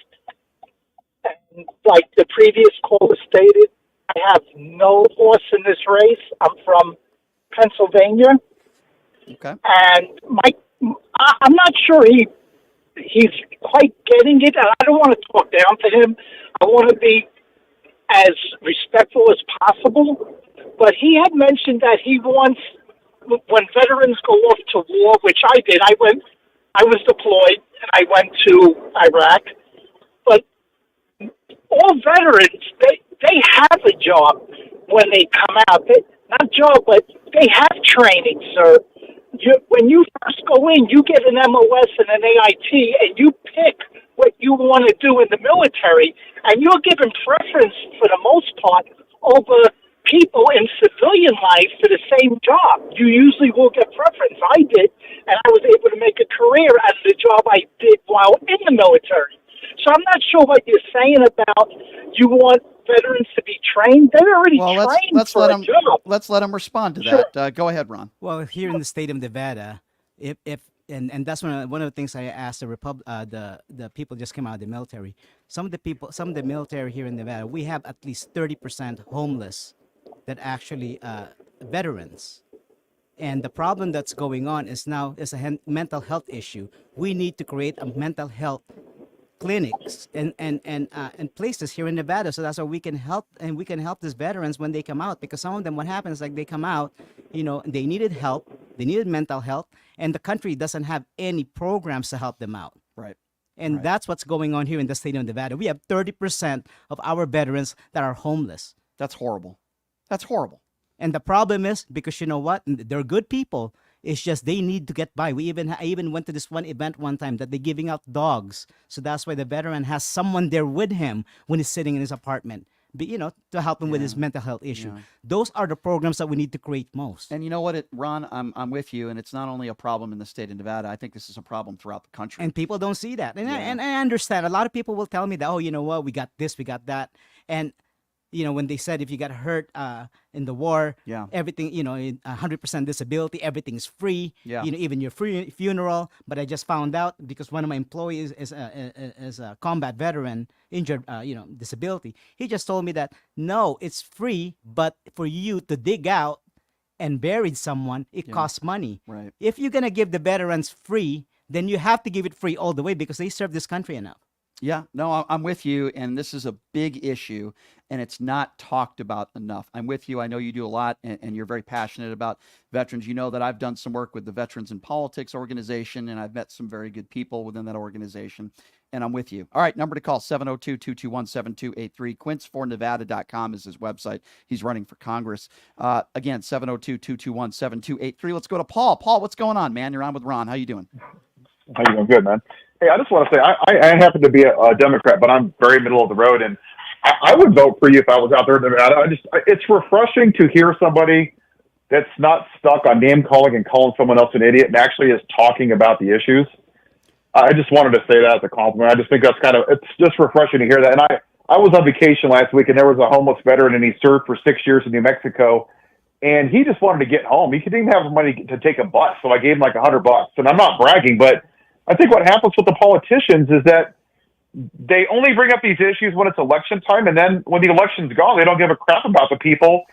And like the previous caller stated, I have no horse in this race. I'm from Pennsylvania. Okay. And I'm not sure he's quite getting it. And I don't want to talk down to him. I want to be as respectful as possible. But he had mentioned that he wants, when veterans go off to war, which I did, I was deployed and I went to Iraq. But all veterans, they have a job when they come out. Not job, but they have training, sir. When you first go in, you get an MOS and an AIT, and you pick what you want to do in the military, and you're given preference for the most part over people in civilian life for the same job. You usually will get preference. I did, and I was able to make a career out of the job I did while in the military. So I'm not sure what you're saying about you want veterans to be trained. They're already trained for a job. Let's let him respond to that. Go ahead, Ron. Well, here in the state of Nevada, and that's one of the things I asked the people just came out of the military. Some of the military here in Nevada, we have at least 30% homeless that actually veterans. And the problem that's going on is now a mental health issue. We need to create a mental health clinics and places here in Nevada, so that's how we can help these veterans when they come out, because some of them, what happens, like they come out, they needed help, they needed mental health, and the country doesn't have any programs to help them out. Right. And that's what's going on here in the state of Nevada. We have 30% of our veterans that are homeless. That's horrible. That's horrible. And the problem is, because you know what, they're good people. It's just they need to get by. I even went to this one event one time that they're giving out dogs. So that's why the veteran has someone there with him when he's sitting in his apartment, to help him with his mental health issue. Yeah. Those are the programs that we need to create most. And you know what, Ron, I'm with you. And it's not only a problem in the state of Nevada. I think this is a problem throughout the country. And people don't see that. And I understand. A lot of people will tell me that, oh, you know what, we got this, we got that. And when they said if you got hurt in the war, everything, 100% disability, everything's free, even your free funeral. But I just found out, because one of my employees is a combat veteran, injured, disability. He just told me that, no, it's free, but for you to dig out and bury someone, it costs money. Right. If you're going to give the veterans free, then you have to give it free all the way, because they serve this country enough. Yeah, no, I'm with you, and this is a big issue, and it's not talked about enough. I'm with you. I know you do a lot, and you're very passionate about veterans. You know that I've done some work with the Veterans in Politics organization, and I've met some very good people within that organization. and I'm with you. All right, number to call, 702-221-7283. QuinceForNevada.com is his website. He's running for Congress. Again, 702-221-7283. Let's go to Paul. Paul, what's going on, man? You're on with Ron. How you doing? How you doing? Good, man. Hey, I just want to say I happen to be a Democrat, but I'm very middle of the road, and I would vote for you if I was out there in Nevada. It's refreshing to hear somebody that's not stuck on name calling and calling someone else an idiot and actually is talking about the issues. I just wanted to say that as a compliment. I just think that's it's just refreshing to hear that. And I was on vacation last week, and there was a homeless veteran, and he served for 6 years in New Mexico, and he just wanted to get home. He didn't have money to take a bus, so I gave him like $100. And I'm not bragging, but I think what happens with the politicians is that they only bring up these issues when it's election time, and then when the election's gone, they don't give a crap about the people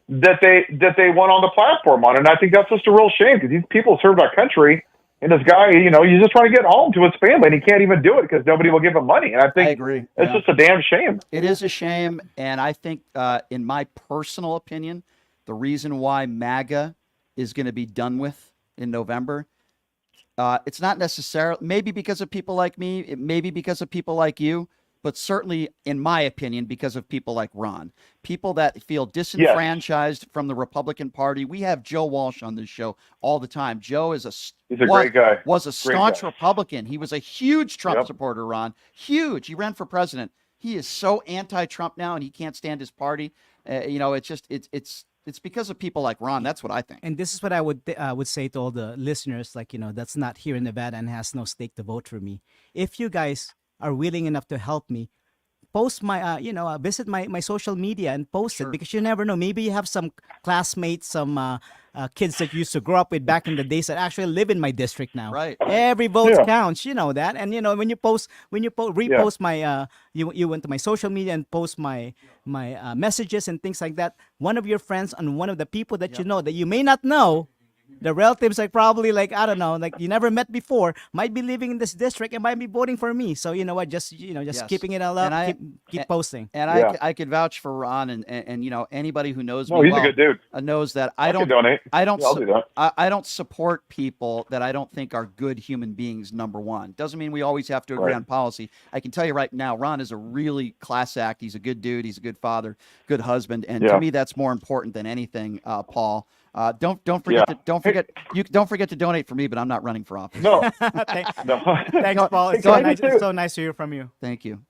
that they went on the platform on. And I think that's just a real shame, because these people served our country, and this guy, he's just trying to get home to his family, and he can't even do it because nobody will give him money. And I agree. It's just a damn shame. It is a shame, and I think, in my personal opinion, the reason why MAGA is going to be done with in November, it's not necessarily, maybe because of people like me, it may be because of people like you, but certainly, in my opinion, because of people like Ron, people that feel disenfranchised from the Republican Party. We have Joe Walsh on this show all the time. Joe is he's a great guy. Was a staunch guy. Republican. He was a huge Trump supporter, Ron. Huge. He ran for president. He is so anti-Trump now, and he can't stand his party. It's because of people like Ron. That's what I think. And this is what I would say to all the listeners, that's not here in Nevada and has no stake to vote for me. If you guys are willing enough to help me, post my, visit my social media and post it, because you never know. Maybe you have some classmates, some kids that you used to grow up with back in the days that actually live in my district now. Right. Every vote counts. You know that. And when you repost my, you went to my social media and post my messages and things like that. One of your friends and one of the people that you know that you may not know, the relatives probably I don't know, you never met before, might be living in this district and might be voting for me. So you know what, just keeping it all up, keep posting. And I could vouch for Ron, and anybody who knows me he's well a good dude. Knows that I don't donate. I'll do that. I don't support people that I don't think are good human beings. Number one, doesn't mean we always have to agree on policy. I can tell you right now, Ron is a really class act. He's a good dude. He's a good father, good husband, and to me, that's more important than anything. Paul. Don't forget to donate for me, but I'm not running for office. No. Thanks, Paul. It's so nice to hear from you. Thank you.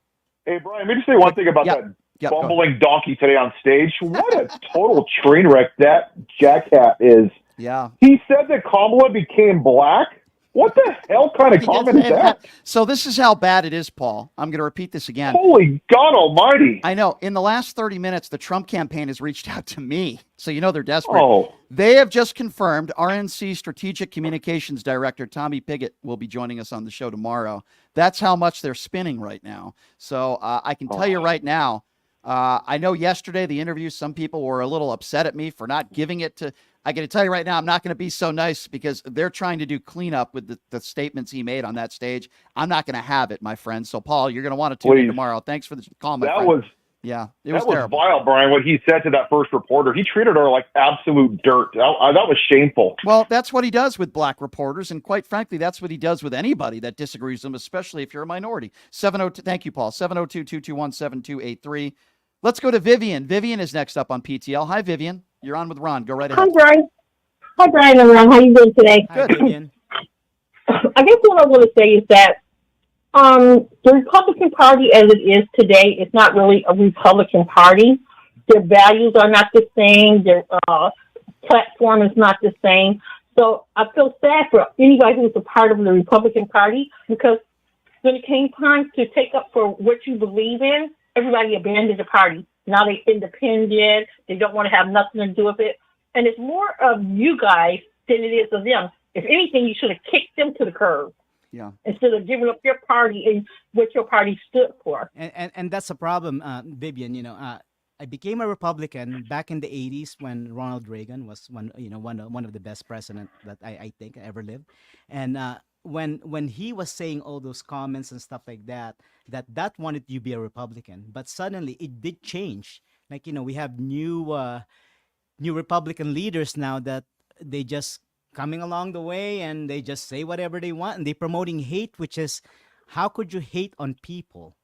Hey, Brian, let me just say one thing about that bumbling donkey today on stage. What a total train wreck that jackhat is. Yeah. He said that Kamala became black. What the hell kind of comment is that? So this is how bad it is, Paul. I'm going to repeat this again. Holy God almighty. I know. In the last 30 minutes, the Trump campaign has reached out to me. So you know they're desperate. Oh. They have just confirmed RNC Strategic Communications Director Tommy Pigott will be joining us on the show tomorrow. That's how much they're spinning right now. So I can tell you right now, I know yesterday the interview, some people were a little upset at me for not giving it to... I got to tell you right now, I'm not going to be so nice because they're trying to do cleanup with the statements he made on that stage. I'm not going to have it, my friend. So, Paul, you're going to want to tune in tomorrow. Thanks for the call, my friend. It was terrible. Vile, Brian, what he said to that first reporter. He treated her like absolute dirt. That was shameful. Well, that's what he does with black reporters, and quite frankly, that's what he does with anybody that disagrees with him, especially if you're a minority. 702. Thank you, Paul. 702-221-7283. Let's go to Vivian. Vivian is next up on PTL. Hi, Vivian. You're on with Ron. Go right ahead. Hi, Brian. Hi, Brian and Ron. How you doing today? Good, Vivian. I guess what I want to say is that the Republican Party as it is today is not really a Republican Party. Their values are not the same. Their platform is not the same. So I feel sad for anybody who's a part of the Republican Party, because when it came time to take up for what you believe in, everybody abandoned the party. Now they're independent. They don't want to have nothing to do with it. And it's more of you guys than it is of them. If anything, you should have kicked them to the curb. Yeah. Instead of giving up your party and what your party stood for. And that's a problem, Vivian. I became a Republican back in the 80s when Ronald Reagan was one of the best presidents that I think ever lived. And when he was saying all those comments and stuff like that wanted you to be a Republican, but suddenly it did change. We have new Republican leaders now that they just coming along the way and they just say whatever they want, and they promoting hate, which is How could you hate on people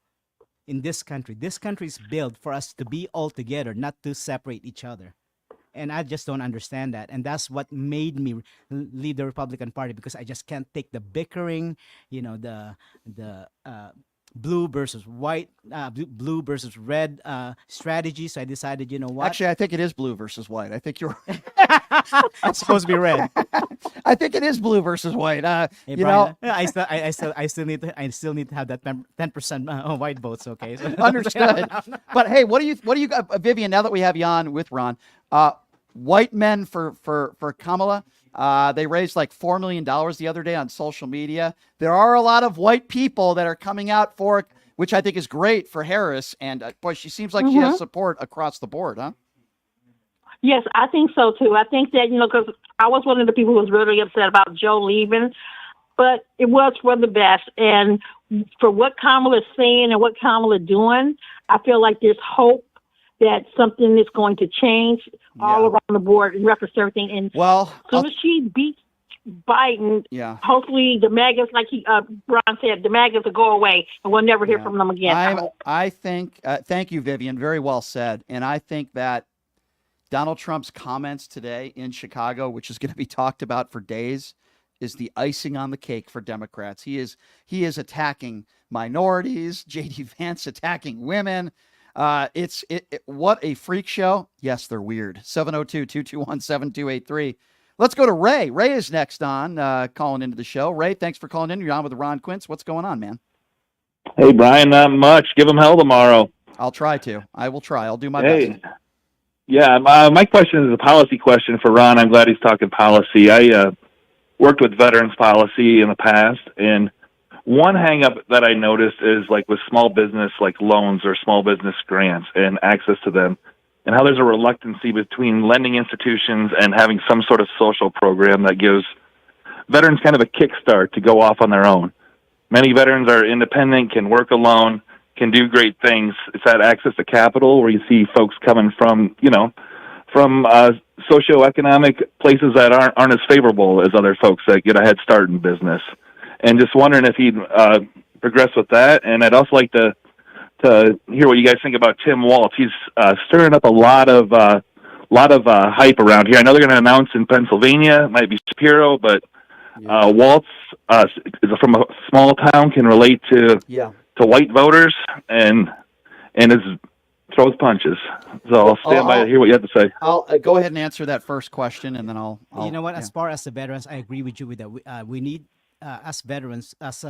in this country? This country is built for us to be all together, not to separate each other. And I just don't understand that. And that's what made me leave the Republican Party, because I just can't take the bickering, the blue versus white, blue versus red strategy. So I decided, you know what? Actually, I think it is blue versus white. I think you're. It's supposed to be red. I think it is blue versus white. Hey, You Brian, know, I still need to have that 10% white votes. Okay, so understood. But hey, what do you, Vivian? Now that we have you on with Ron, white men for Kamala. They raised like $4 million the other day on social media. There are a lot of white people that are coming out for it, which I think is great for Harris. And boy, she seems like she has support across the board, huh? Yes, I think so too. I think that, because I was one of the people who was really upset about Joe leaving, but it was for the best. And for what Kamala is saying and what Kamala is doing, I feel like there's hope that something is going to change all around the board in reference to everything. And as soon as she beats Biden, hopefully the MAGAs, like Ron said, the MAGAs will go away and we'll never hear from them again. I think, thank you, Vivian. Very well said. And I think that Donald Trump's comments today in Chicago, which is going to be talked about for days, is the icing on the cake for Democrats. He is attacking minorities. J.D. Vance attacking women. What a freak show. Yes, they're weird. 702-221-7283. Let's go to Ray. Ray is next on, calling into the show. Ray, thanks for calling in. You're on with Ron Quince. What's going on, man? Hey, Brian, not much. Give him hell tomorrow. I'll try to. I will try. I'll do my best. Yeah, my question is a policy question for Ron. I'm glad he's talking policy. I worked with veterans policy in the past, and one hang-up that I noticed is like with small business, like loans or small business grants and access to them, and how there's a reluctancy between lending institutions and having some sort of social program that gives veterans kind of a kickstart to go off on their own. Many veterans are independent, can work alone, can do great things. It's that access to capital where you see folks coming from, socioeconomic places that aren't as favorable as other folks that get a head start in business. And just wondering if he'd progress with that. And I'd also like to hear what you guys think about Tim Walz. He's stirring up a lot of hype around here. I know they're going to announce in Pennsylvania. It might be Shapiro, but Walz is from a small town, can relate to white voters, and throws punches. So I'll stand by to hear what you have to say. I'll go ahead and answer that first question, and then I'll you know what? As far as the veterans, I agree with you with that. We need. As veterans, as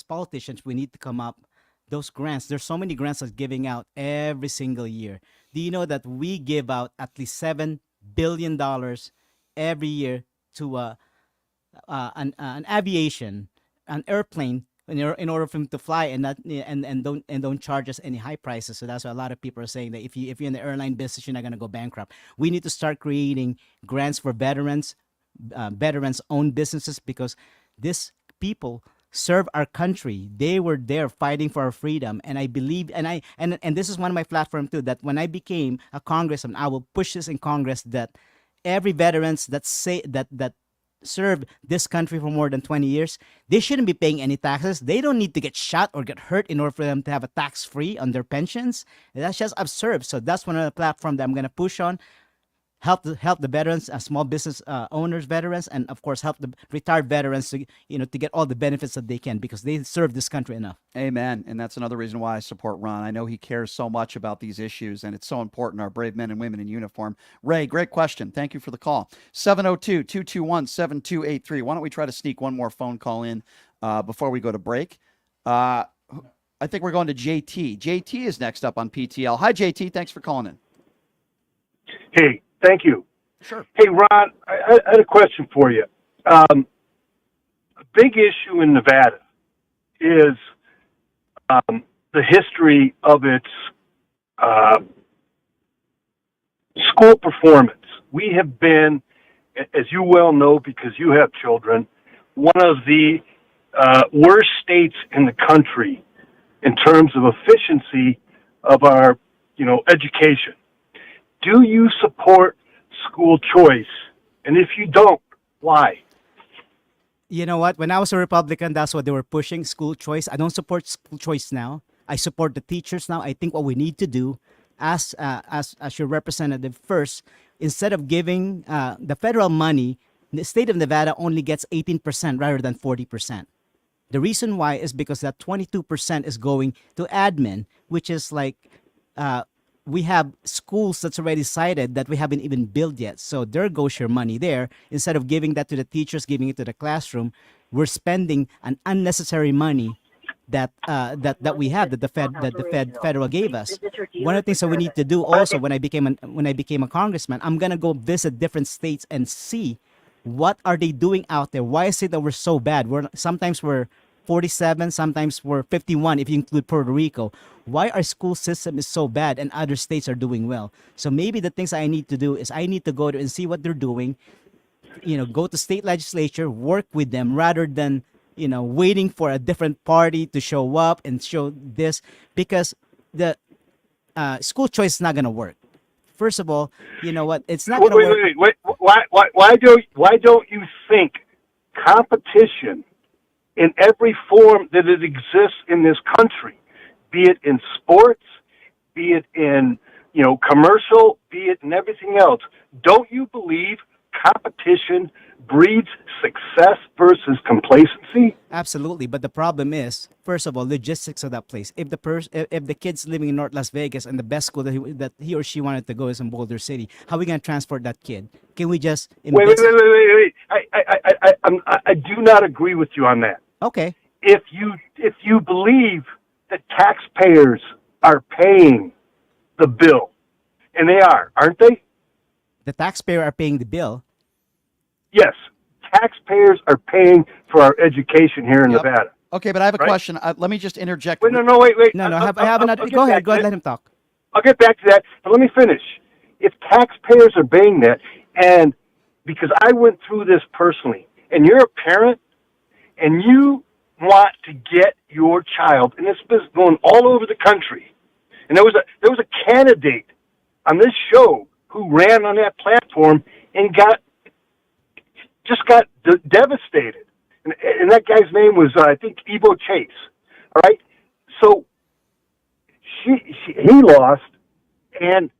politicians, we need to come up those grants. There's so many grants that's giving out every single year. Do you know that we give out at least $7 billion every year to an aviation, an airplane, in order for them to fly and don't charge us any high prices. So that's why a lot of people are saying that if you're in the airline business, you're not going to go bankrupt. We need to start creating grants for veterans, veterans-owned businesses, because these people serve our country. They were there fighting for our freedom, and I believe, and this is one of my platforms too, that when I became a congressman, I will push this in Congress that every veterans that served this country for more than 20 years, they shouldn't be paying any taxes. They don't need to get shot or get hurt in order for them to have a tax-free on their pensions. That's just absurd. So that's one of the platforms that I'm going to push on. Help the veterans, small business owners, veterans, and of course help the retired veterans to get all the benefits that they can, because they serve this country enough. Amen. And that's another reason why I support Ron. I know he cares so much about these issues, and it's so important, our brave men and women in uniform. Ray, great question. Thank you for the call. 702-221-7283. Why don't we try to sneak one more phone call in before we go to break? I think we're going to JT. JT is next up on PTL. Hi, JT. Thanks for calling in. Hey. Thank you. Sure. Hey, Ron, I had a question for you. A big issue in Nevada is the history of its school performance. We have been, as you well know because you have children, one of the worst states in the country in terms of efficiency of our, education. Do you support school choice? And if you don't, why? You know what? When I was a Republican, that's what they were pushing, school choice. I don't support school choice now. I support the teachers now. I think what we need to do as your representative first, instead of giving the federal money, the state of Nevada only gets 18% rather than 40%. The reason why is because that 22% is going to admin, which is like we have schools that's already cited that we haven't even built yet. So there goes your money there. Instead of giving that to the teachers, giving it to the classroom, we're spending an unnecessary money that we have that the federal gave us. One of the things that we need to do also when I became a congressman, I'm gonna go visit different states and see what are they doing out there. Why is it that we're so bad? Sometimes we're 47, sometimes we're 51 if you include Puerto Rico. Why our school system is so bad and other states are doing well? So maybe the things I need to do is I need to go to and see what they're doing, go to state legislature, work with them rather than, waiting for a different party to show up and show this, because the school choice is not going to work. First of all, you know what? It's not going to work. Wait. Why don't you think competition in every form that it exists in this country, be it in sports, be it in, commercial, be it in everything else, don't you believe competition breeds success versus complacency? Absolutely, but the problem is, first of all, logistics of that place. If the kid's living in North Las Vegas and the best school that he or she wanted to go is in Boulder City, how are we going to transport that kid? Can we just invest? Wait. I do not agree with you on that. Okay. If you believe that taxpayers are paying the bill, and they are, aren't they? The taxpayer are paying the bill. Yes, taxpayers are paying for our education here in Nevada. Okay, but I have a Right? question. Let me just interject. Wait. No, I have another. Go ahead, let him talk. I'll get back to that, but let me finish. If taxpayers are paying that, and because I went through this personally, and you're a parent, and you want to get your child, and this is going all over the country, and there was a candidate on this show who ran on that platform and got devastated, and that guy's name was I think Evo Chase. All right, so he lost, and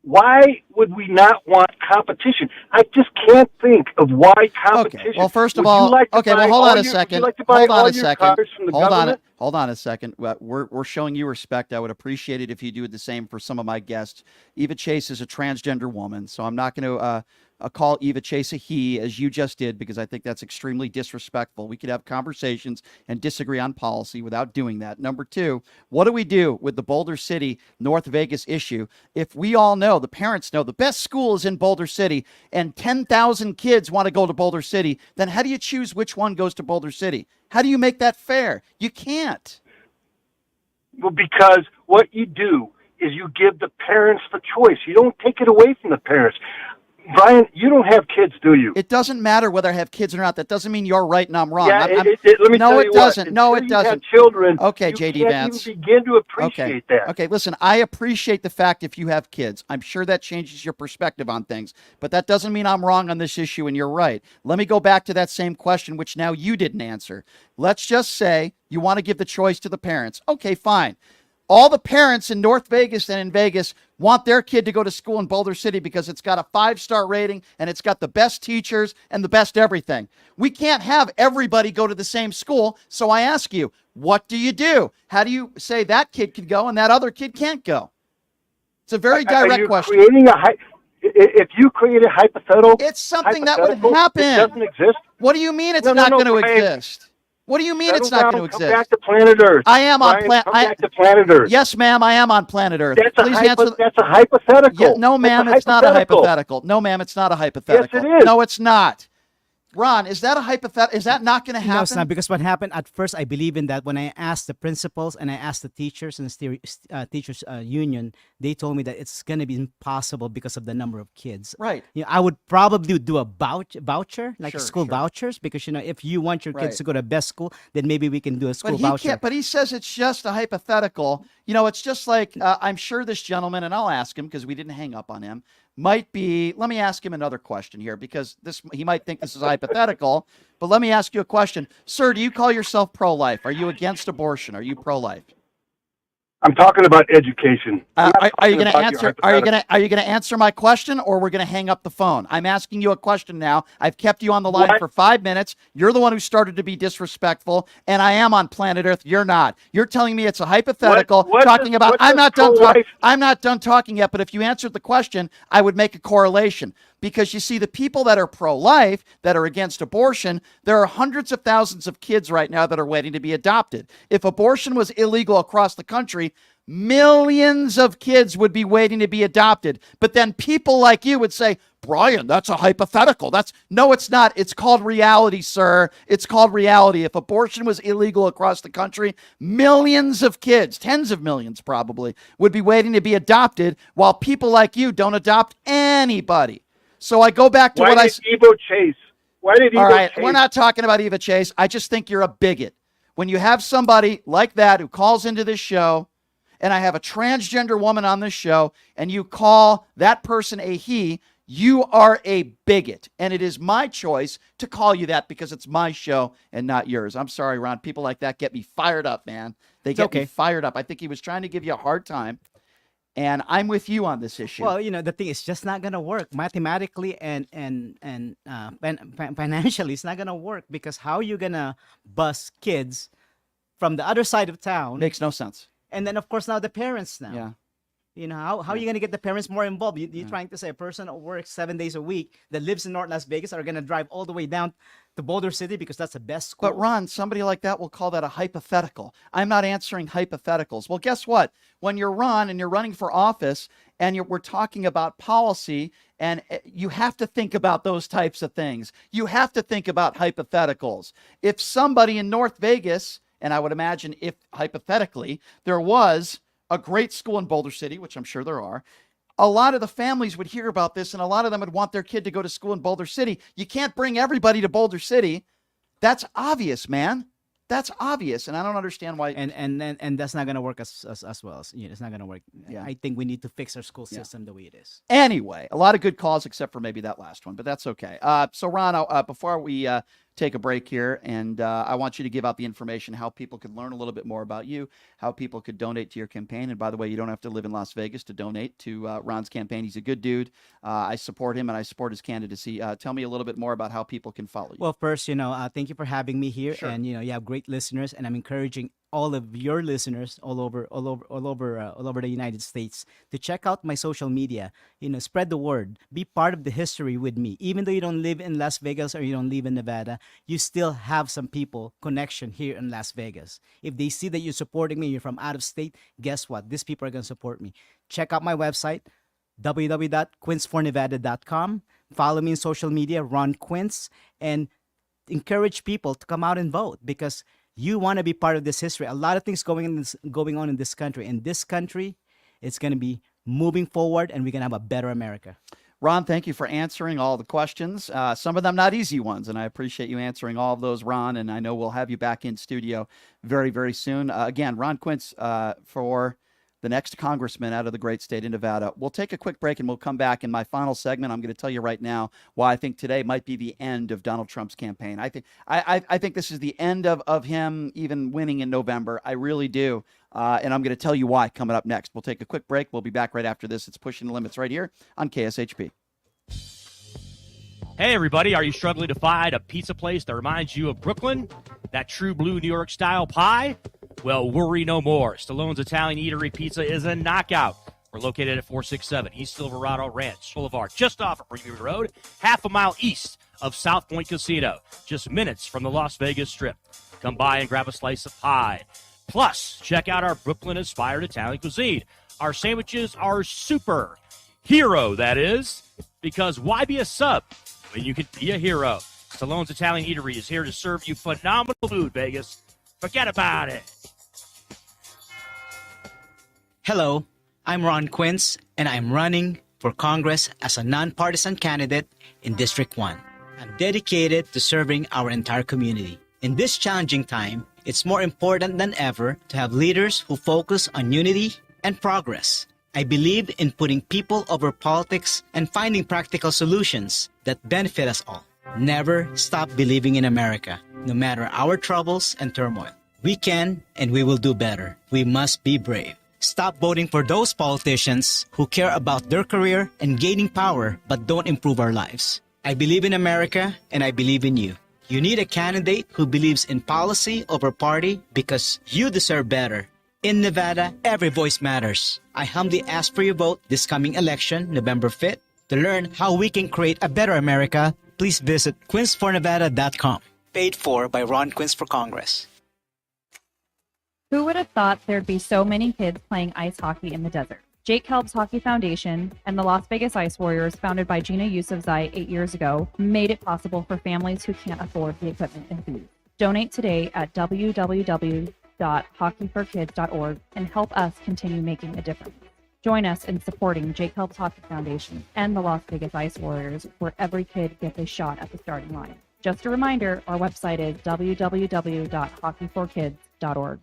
why would we not want competition? I just can't think of why competition. Okay. Well, first of Would you all, like to okay. buy Well, hold all on a your- second. Would you like to buy Hold on all a your second. cars from the Hold government? Hold on a second. We're showing you respect. I would appreciate it if you do the same for some of my guests. Eva Chase is a transgender woman, so I'm not going to call Eva Chase a he, as you just did, because I think that's extremely disrespectful. We could have conversations and disagree on policy without doing that. Number two, what do we do with the Boulder City, North Vegas issue? If we all know, the parents know, the best school is in Boulder City, and 10,000 kids want to go to Boulder City, then how do you choose which one goes to Boulder City? How do you make that fair? You can't. Well, because what you do is you give the parents the choice. You don't take it away from the parents. Brian, you don't have kids, do you? It doesn't matter whether I have kids or not. That doesn't mean you're right and I'm wrong. Yeah, I'm- let me no, tell it you doesn't. what. No, Until it you have doesn't. children, Okay, you JD can't Vance. even begin to appreciate that. Okay, listen, I appreciate the fact if you have kids. I'm sure that changes your perspective on things, but that doesn't mean I'm wrong on this issue and you're right. Let me go back to that same question, which now you didn't answer. Let's just say you want to give the choice to the parents. Okay, fine. All the parents in North Vegas and in Vegas want their kid to go to school in Boulder City because it's got a 5-star rating and it's got the best teachers and the best everything. We can't have everybody go to the same school. So I ask you, what do you do? How do you say that kid can go and that other kid can't go? It's a very direct question. If you create a hypothetical, it's something that would happen. It doesn't exist. What do you mean it's No, not going to Brian. exist? What do you mean it's not going to exist? Come back to planet Earth. I am on Brian, come back to planet Earth. Yes, ma'am, I am on planet Earth. That's Please answer. That's a hypothetical. Yeah, no, ma'am, it's not a hypothetical. No, ma'am, it's not a hypothetical. Yes, it is. No, it's not. Ron, is that a hypothetical? Is that not going to happen? No, it's not, because what happened at first, I believe in that. When I asked the principals and I asked the teachers and the teachers union, they told me that it's going to be impossible because of the number of kids. Right. I would probably do a voucher, like Sure, school vouchers, because if you want your kids Right. to go to best school, then maybe we can do a school voucher. But he says it's just a hypothetical. It's just like I'm sure this gentleman, and I'll ask him because we didn't hang up on him. might be, let me ask him another question here, because he might think this is hypothetical, but let me ask you a question. Sir, do you call yourself pro-life? Are you against abortion? Are you pro-life? I'm talking about education. Are you going to answer? Are you going to answer my question, or we're going to hang up the phone? I'm asking you a question now. I've kept you on the line for 5 minutes. You're the one who started to be disrespectful, and I am on planet Earth. You're not. You're telling me it's a hypothetical. I'm not done talking yet. But if you answered the question, I would make a correlation. Because you see, the people that are pro-life, that are against abortion, there are hundreds of thousands of kids right now that are waiting to be adopted. If abortion was illegal across the country, millions of kids would be waiting to be adopted. But then people like you would say, Brian, that's a hypothetical. No, it's not. It's called reality, sir. It's called reality. If abortion was illegal across the country, millions of kids, tens of millions probably, would be waiting to be adopted, while people like you don't adopt anybody. So I go back to Why did Evo Chase? All right, we're not talking about Eva Chase. I just think you're a bigot. When you have somebody like that who calls into this show, and I have a transgender woman on this show, and you call that person a he, you are a bigot. And it is my choice to call you that because it's my show and not yours. I'm sorry, Ron. People like that get me fired up, man. They get me fired up. I think he was trying to give you a hard time. And I'm with you on this issue. Well, the thing is just not going to work mathematically and financially. It's not going to work, because how are you going to bus kids from the other side of town? Makes no sense. And then, of course, now the parents now. Yeah. How are you going to get the parents more involved? You're trying to say a person who works 7 days a week that lives in North Las Vegas are going to drive all the way down to Boulder City because that's the best school. But Ron, somebody like that will call that a hypothetical. I'm not answering hypotheticals. Well, guess what? When you're Ron and you're running for office and we're talking about policy, and you have to think about those types of things. You have to think about hypotheticals. If somebody in North Vegas, and I would imagine if hypothetically there was a great school in Boulder City, which I'm sure there are, a lot of the families would hear about this, and a lot of them would want their kid to go to school in Boulder City. You can't bring everybody to Boulder City. That's obvious, man. That's obvious, and I don't understand why. And that's not going to work as well. It's not going to work. Yeah. I think we need to fix our school system the way it is. Anyway, a lot of good calls, except for maybe that last one, but that's okay. So Ron, before we take a break here, and I want you to give out the information, how people could learn a little bit more about you, how people could donate to your campaign. And by the way, you don't have to live in Las Vegas to donate to Ron's campaign. He's a good dude. I support him, and I support his candidacy. Tell me a little bit more about how people can follow you. Well, first, thank you for having me here. Sure. And, you have great listeners, and I'm encouraging all of your listeners all over the United States to check out my social media. Spread the word. Be part of the history with me. Even though you don't live in Las Vegas or you don't live in Nevada, you still have some connection here in Las Vegas. If they see that you're supporting me, you're from out of state, guess what? These people are going to support me. Check out my website, www.quincefornevada.com. Follow me on social media, Ron Quince, and encourage people to come out and vote, because you want to be part of this history. A lot of things going on in this country. In this country, it's going to be moving forward, and we're going to have a better America. Ron, thank you for answering all the questions. Some of them not easy ones, and I appreciate you answering all of those, Ron, and I know we'll have you back in studio very, very soon. Again, Ron Quince for the next congressman out of the great state of Nevada. We'll take a quick break, and we'll come back. In my final segment, I'm going to tell you right now why I think today might be the end of Donald Trump's campaign. I think this is the end of him even winning in November. I really do. And I'm going to tell you why coming up next. We'll take a quick break. We'll be back right after this. It's Pushing the Limits right here on KSHP. Hey, everybody. Are you struggling to find a pizza place that reminds you of Brooklyn? That true blue New York style pie? Well, worry no more. Stallone's Italian Eatery Pizza is a knockout. We're located at 467 East Silverado Ranch Boulevard, just off of Preview Road, half a mile east of South Point Casino, just minutes from the Las Vegas Strip. Come by and grab a slice of pie. Plus, check out our Brooklyn-inspired Italian cuisine. Our sandwiches are super. Hero, that is. Because why be a sub when you can be a hero? Stallone's Italian Eatery is here to serve you phenomenal food, Vegas. Forget about it. Hello, I'm Ron Quince, and I'm running for Congress as a nonpartisan candidate in District 1. I'm dedicated to serving our entire community. In this challenging time, it's more important than ever to have leaders who focus on unity and progress. I believe in putting people over politics and finding practical solutions that benefit us all. Never stop believing in America, no matter our troubles and turmoil. We can and we will do better. We must be brave. Stop voting for those politicians who care about their career and gaining power but don't improve our lives. I believe in America and I believe in you. You need a candidate who believes in policy over party because you deserve better. In Nevada, every voice matters. I humbly ask for your vote this coming election, November 5th. To learn how we can create a better America, please visit quincefornevada.com. Paid for by Ron Quince for Congress. Who would have thought there'd be so many kids playing ice hockey in the desert? Jake Helps Hockey Foundation and the Las Vegas Ice Warriors, founded by Gina Yousafzai 8 years ago, made it possible for families who can't afford the equipment and food. Donate today at www.hockeyforkids.org and help us continue making a difference. Join us in supporting Jake Helps Hockey Foundation and the Las Vegas Ice Warriors, where every kid gets a shot at the starting line. Just a reminder, our website is www.hockeyforkids.org.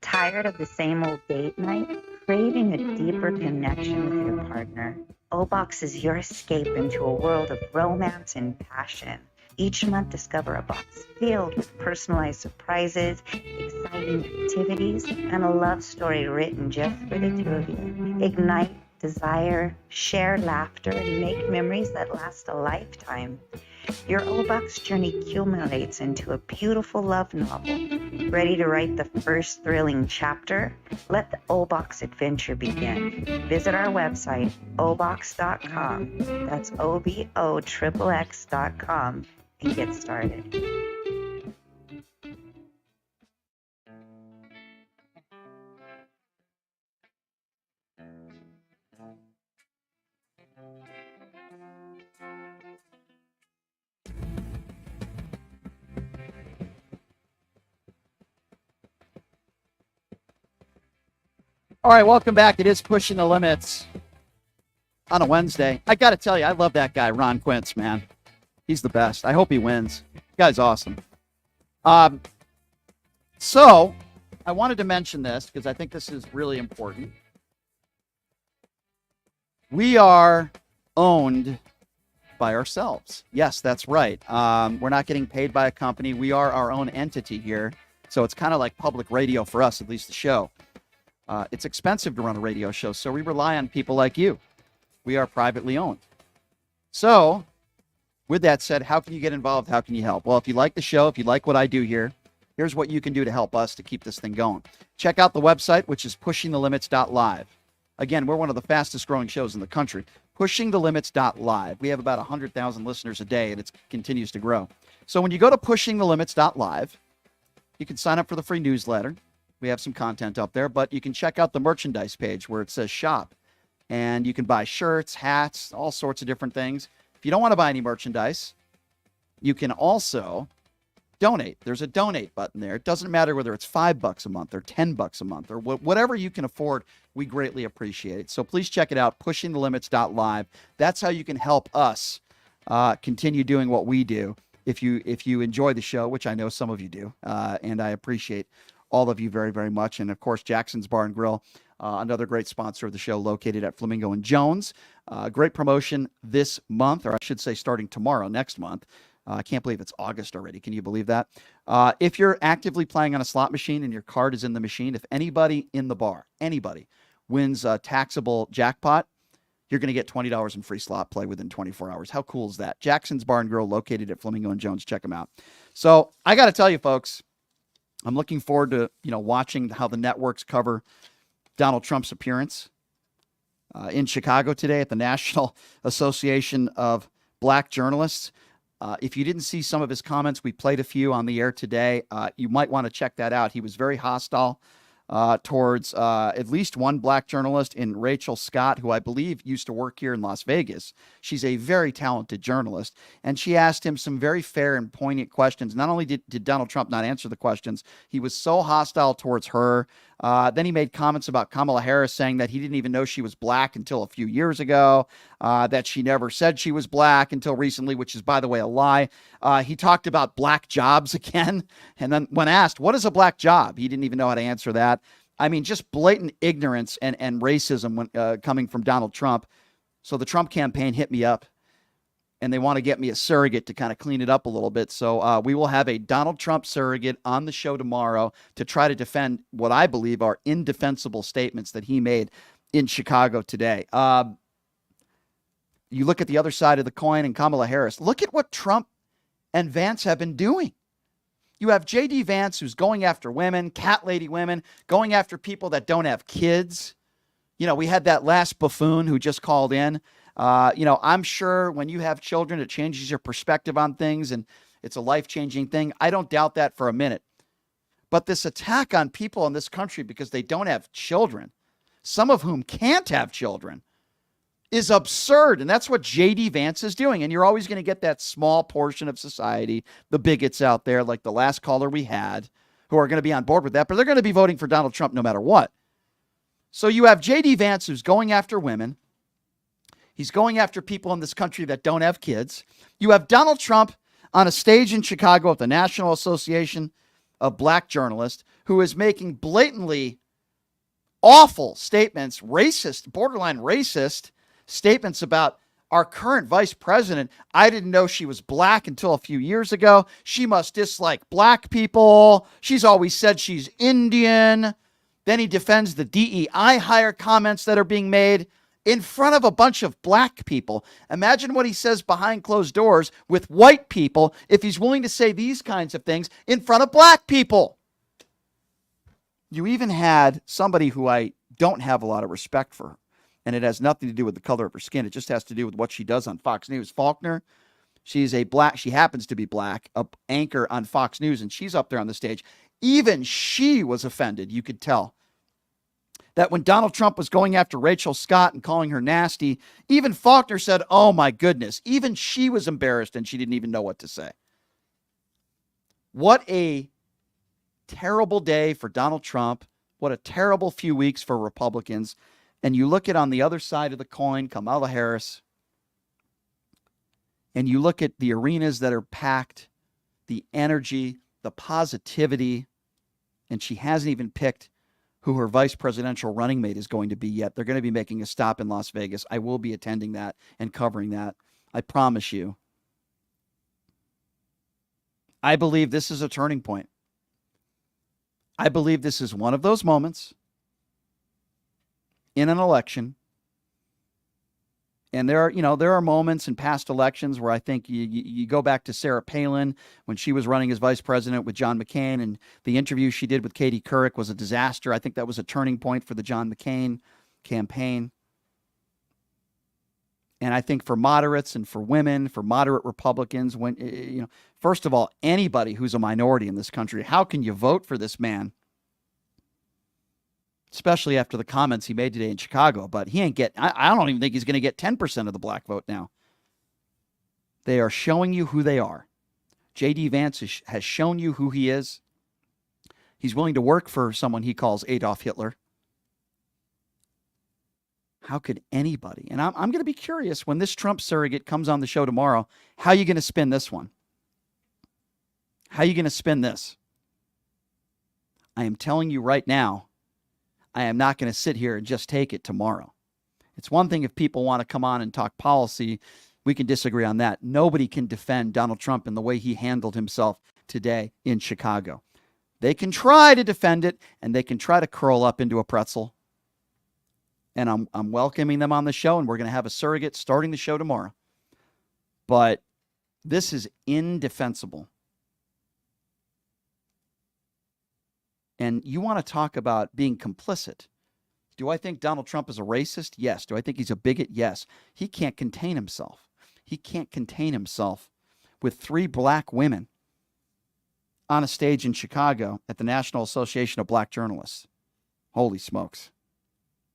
Tired of the same old date night? Craving a deeper connection with your partner? O-Box is your escape into a world of romance and passion. Each month, discover a box filled with personalized surprises, exciting activities, and a love story written just for the two of you. Ignite desire, share laughter, and make memories that last a lifetime. Your O-Box journey culminates into a beautiful love novel. Ready to write the first thrilling chapter? Let the O-Box adventure begin. Visit our website, obox.com. That's OBOXXX.com and get started. All right, welcome back. It is Pushing the Limits on a Wednesday. I got to tell you, I love that guy, Ron Quince, man. He's the best. I hope he wins. The guy's awesome. So I wanted to mention this because I think this is really important. We are owned by ourselves. Yes, that's right. We're not getting paid by a company. We are our own entity here. So it's kind of like public radio for us, at least the show. It's expensive to run a radio show, so we rely on people like you. We are privately owned. So, with that said, how can you get involved? How can you help? Well, if you like the show, if you like what I do here, here's what you can do to help us to keep this thing going. Check out the website, which is pushingthelimits.live. Again, we're one of the fastest growing shows in the country. Pushingthelimits.live. We have about 100,000 listeners a day, and it continues to grow. So when you go to pushingthelimits.live, you can sign up for the free newsletter. We have some content up there, but you can check out the merchandise page where it says shop. And you can buy shirts, hats, all sorts of different things. If you don't want to buy any merchandise, you can also donate. There's a donate button there. It doesn't matter whether it's $5 a month or $10 a month or whatever you can afford. We greatly appreciate it. So please check it out, pushingthelimits.live. That's how you can help us continue doing what we do. If you enjoy the show, which I know some of you do, and I appreciate all of you very, very much. And, of course, Jackson's Bar and Grill, another great sponsor of the show, located at Flamingo and Jones. Great promotion this month, or I should say starting tomorrow, next month. I can't believe it's August already. Can you believe that? If you're actively playing on a slot machine and your card is in the machine, if anybody in the bar, anybody, wins a taxable jackpot, you're going to get $20 in free slot play within 24 hours. How cool is that? Jackson's Bar and Grill, located at Flamingo and Jones. Check them out. So I got to tell you, folks, I'm looking forward to watching how the networks cover Donald Trump's appearance in Chicago today at the National Association of Black Journalists. If you didn't see some of his comments, we played a few on the air today. You might want to check that out. He was very hostile towards at least one black journalist in Rachel Scott, who I believe used to work here in Las Vegas. She's a very talented journalist, and she asked him some very fair and poignant questions. Not only did Donald Trump not answer the questions, he was so hostile towards her. Then he made comments about Kamala Harris, saying that he didn't even know she was black until a few years ago, that she never said she was black until recently, which is, by the way, a lie. He talked about black jobs again. And then when asked, what is a black job? He didn't even know how to answer that. I mean, just blatant ignorance and racism when, coming from Donald Trump. So the Trump campaign hit me up, and they want to get me a surrogate to kind of clean it up a little bit. So we will have a Donald Trump surrogate on the show tomorrow to try to defend what I believe are indefensible statements that he made in Chicago today. You look at the other side of the coin and Kamala Harris. Look at what Trump and Vance have been doing. You have J.D. Vance, who's going after women, cat lady women, going after people that don't have kids. We had that last buffoon who just called in. I'm sure when you have children, it changes your perspective on things, and it's a life-changing thing. I don't doubt that for a minute. But this attack on people in this country because they don't have children, some of whom can't have children, is absurd. And that's what J.D. Vance is doing. And you're always going to get that small portion of society, the bigots out there, like the last caller we had, who are going to be on board with that. But they're going to be voting for Donald Trump no matter what. So you have J.D. Vance, who's going after women. He's going after people in this country that don't have kids. You have Donald Trump on a stage in Chicago at the National Association of Black Journalists, who is making blatantly awful statements, racist, borderline racist statements about our current vice president. I didn't know she was black until a few years ago. She must dislike black people. She's always said she's Indian. Then he defends the DEI hire comments that are being made in front of a bunch of black people. Imagine what he says behind closed doors with white people if he's willing to say these kinds of things in front of black people. You even had somebody who I don't have a lot of respect for, and it has nothing to do with the color of her skin. It just has to do with what she does on Fox News. Faulkner, she happens to be black, an anchor on Fox News, and she's up there on the stage. Even she was offended, you could tell, that when Donald Trump was going after Rachel Scott and calling her nasty, even Faulkner said, oh my goodness, even she was embarrassed and she didn't even know what to say. What a terrible day for Donald Trump. What a terrible few weeks for Republicans. And you look at on the other side of the coin, Kamala Harris, and you look at the arenas that are packed, the energy, the positivity, and she hasn't even picked who her vice presidential running mate is going to be yet. They're going to be making a stop in Las Vegas. I will be attending that and covering that. I promise you. I believe this is a turning point. I believe this is one of those moments in an election. And there are moments in past elections where I think you go back to Sarah Palin when she was running as vice president with John McCain, and the interview she did with Katie Couric was a disaster. I think that was a turning point for the John McCain campaign. And I think for moderates and for women, for moderate Republicans, first of all, anybody who's a minority in this country, how can you vote for this man? Especially after the comments he made today in Chicago. But he ain't I don't even think he's going to get 10% of the black vote now. They are showing you who they are. J.D. Vance has shown you who he is. He's willing to work for someone he calls Adolf Hitler. How could anybody? And I'm going to be curious when this Trump surrogate comes on the show tomorrow, how are you going to spin this one? How are you going to spin this? I am telling you right now, I am not going to sit here and just take it tomorrow. It's one thing if people want to come on and talk policy. We can disagree on that. Nobody can defend Donald Trump in the way he handled himself today in Chicago. They can try to defend it, and they can try to curl up into a pretzel. And I'm welcoming them on the show, and we're going to have a surrogate starting the show tomorrow. But this is indefensible. And you want to talk about being complicit. Do I think Donald Trump is a racist? Yes. Do I think he's a bigot? Yes. He can't contain himself. He can't contain himself with 3 black women on a stage in Chicago at the National Association of Black Journalists. Holy smokes.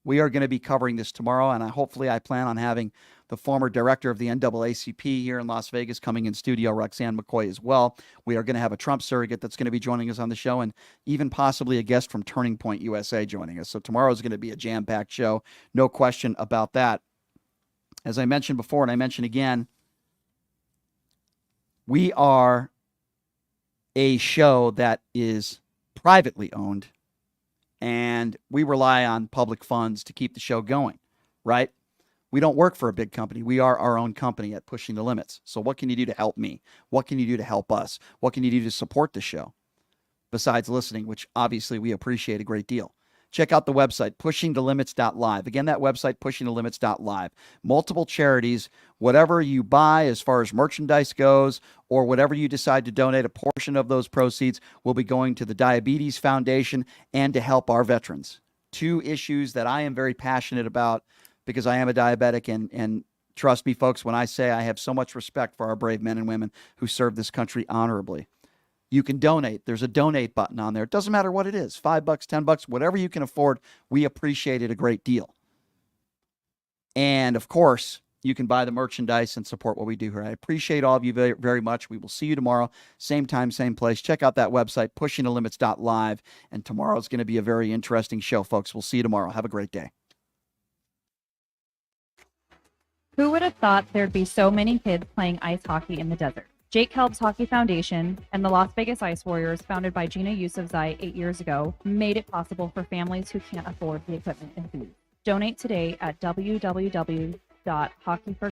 We are going to be covering this tomorrow, and hopefully I plan on having the former director of the NAACP here in Las Vegas coming in studio, Roxanne McCoy, as well. We are going to have a Trump surrogate that's going to be joining us on the show, and even possibly a guest from Turning Point USA joining us. So tomorrow is going to be a jam-packed show. No question about that. As I mentioned before, and I mention again, we are a show that is privately owned and we rely on public funds to keep the show going, right? We don't work for a big company. We are our own company at Pushing the Limits. So what can you do to help me? What can you do to help us? What can you do to support the show besides listening, which obviously we appreciate a great deal? Check out the website, pushingthelimits.live. Again, that website, pushingthelimits.live. Multiple charities, whatever you buy as far as merchandise goes, or whatever you decide to donate, a portion of those proceeds will be going to the Diabetes Foundation and to help our veterans. Two issues that I am very passionate about because I am a diabetic, and trust me, folks, when I say I have so much respect for our brave men and women who serve this country honorably. You can donate. There's a donate button on there. It doesn't matter what it is, $5, $10, whatever you can afford. We appreciate it a great deal. And of course, you can buy the merchandise and support what we do here. I appreciate all of you very, very much. We will see you tomorrow, same time, same place. Check out that website, pushingthelimits.live. And tomorrow is going to be a very interesting show, folks. We'll see you tomorrow. Have a great day. Who would have thought there'd be so many kids playing ice hockey in the desert? Jake Helps Hockey Foundation and the Las Vegas Ice Warriors, founded by Gina Yusufzai 8 years ago, made it possible for families who can't afford the equipment and food. Donate today at www.hockeyfor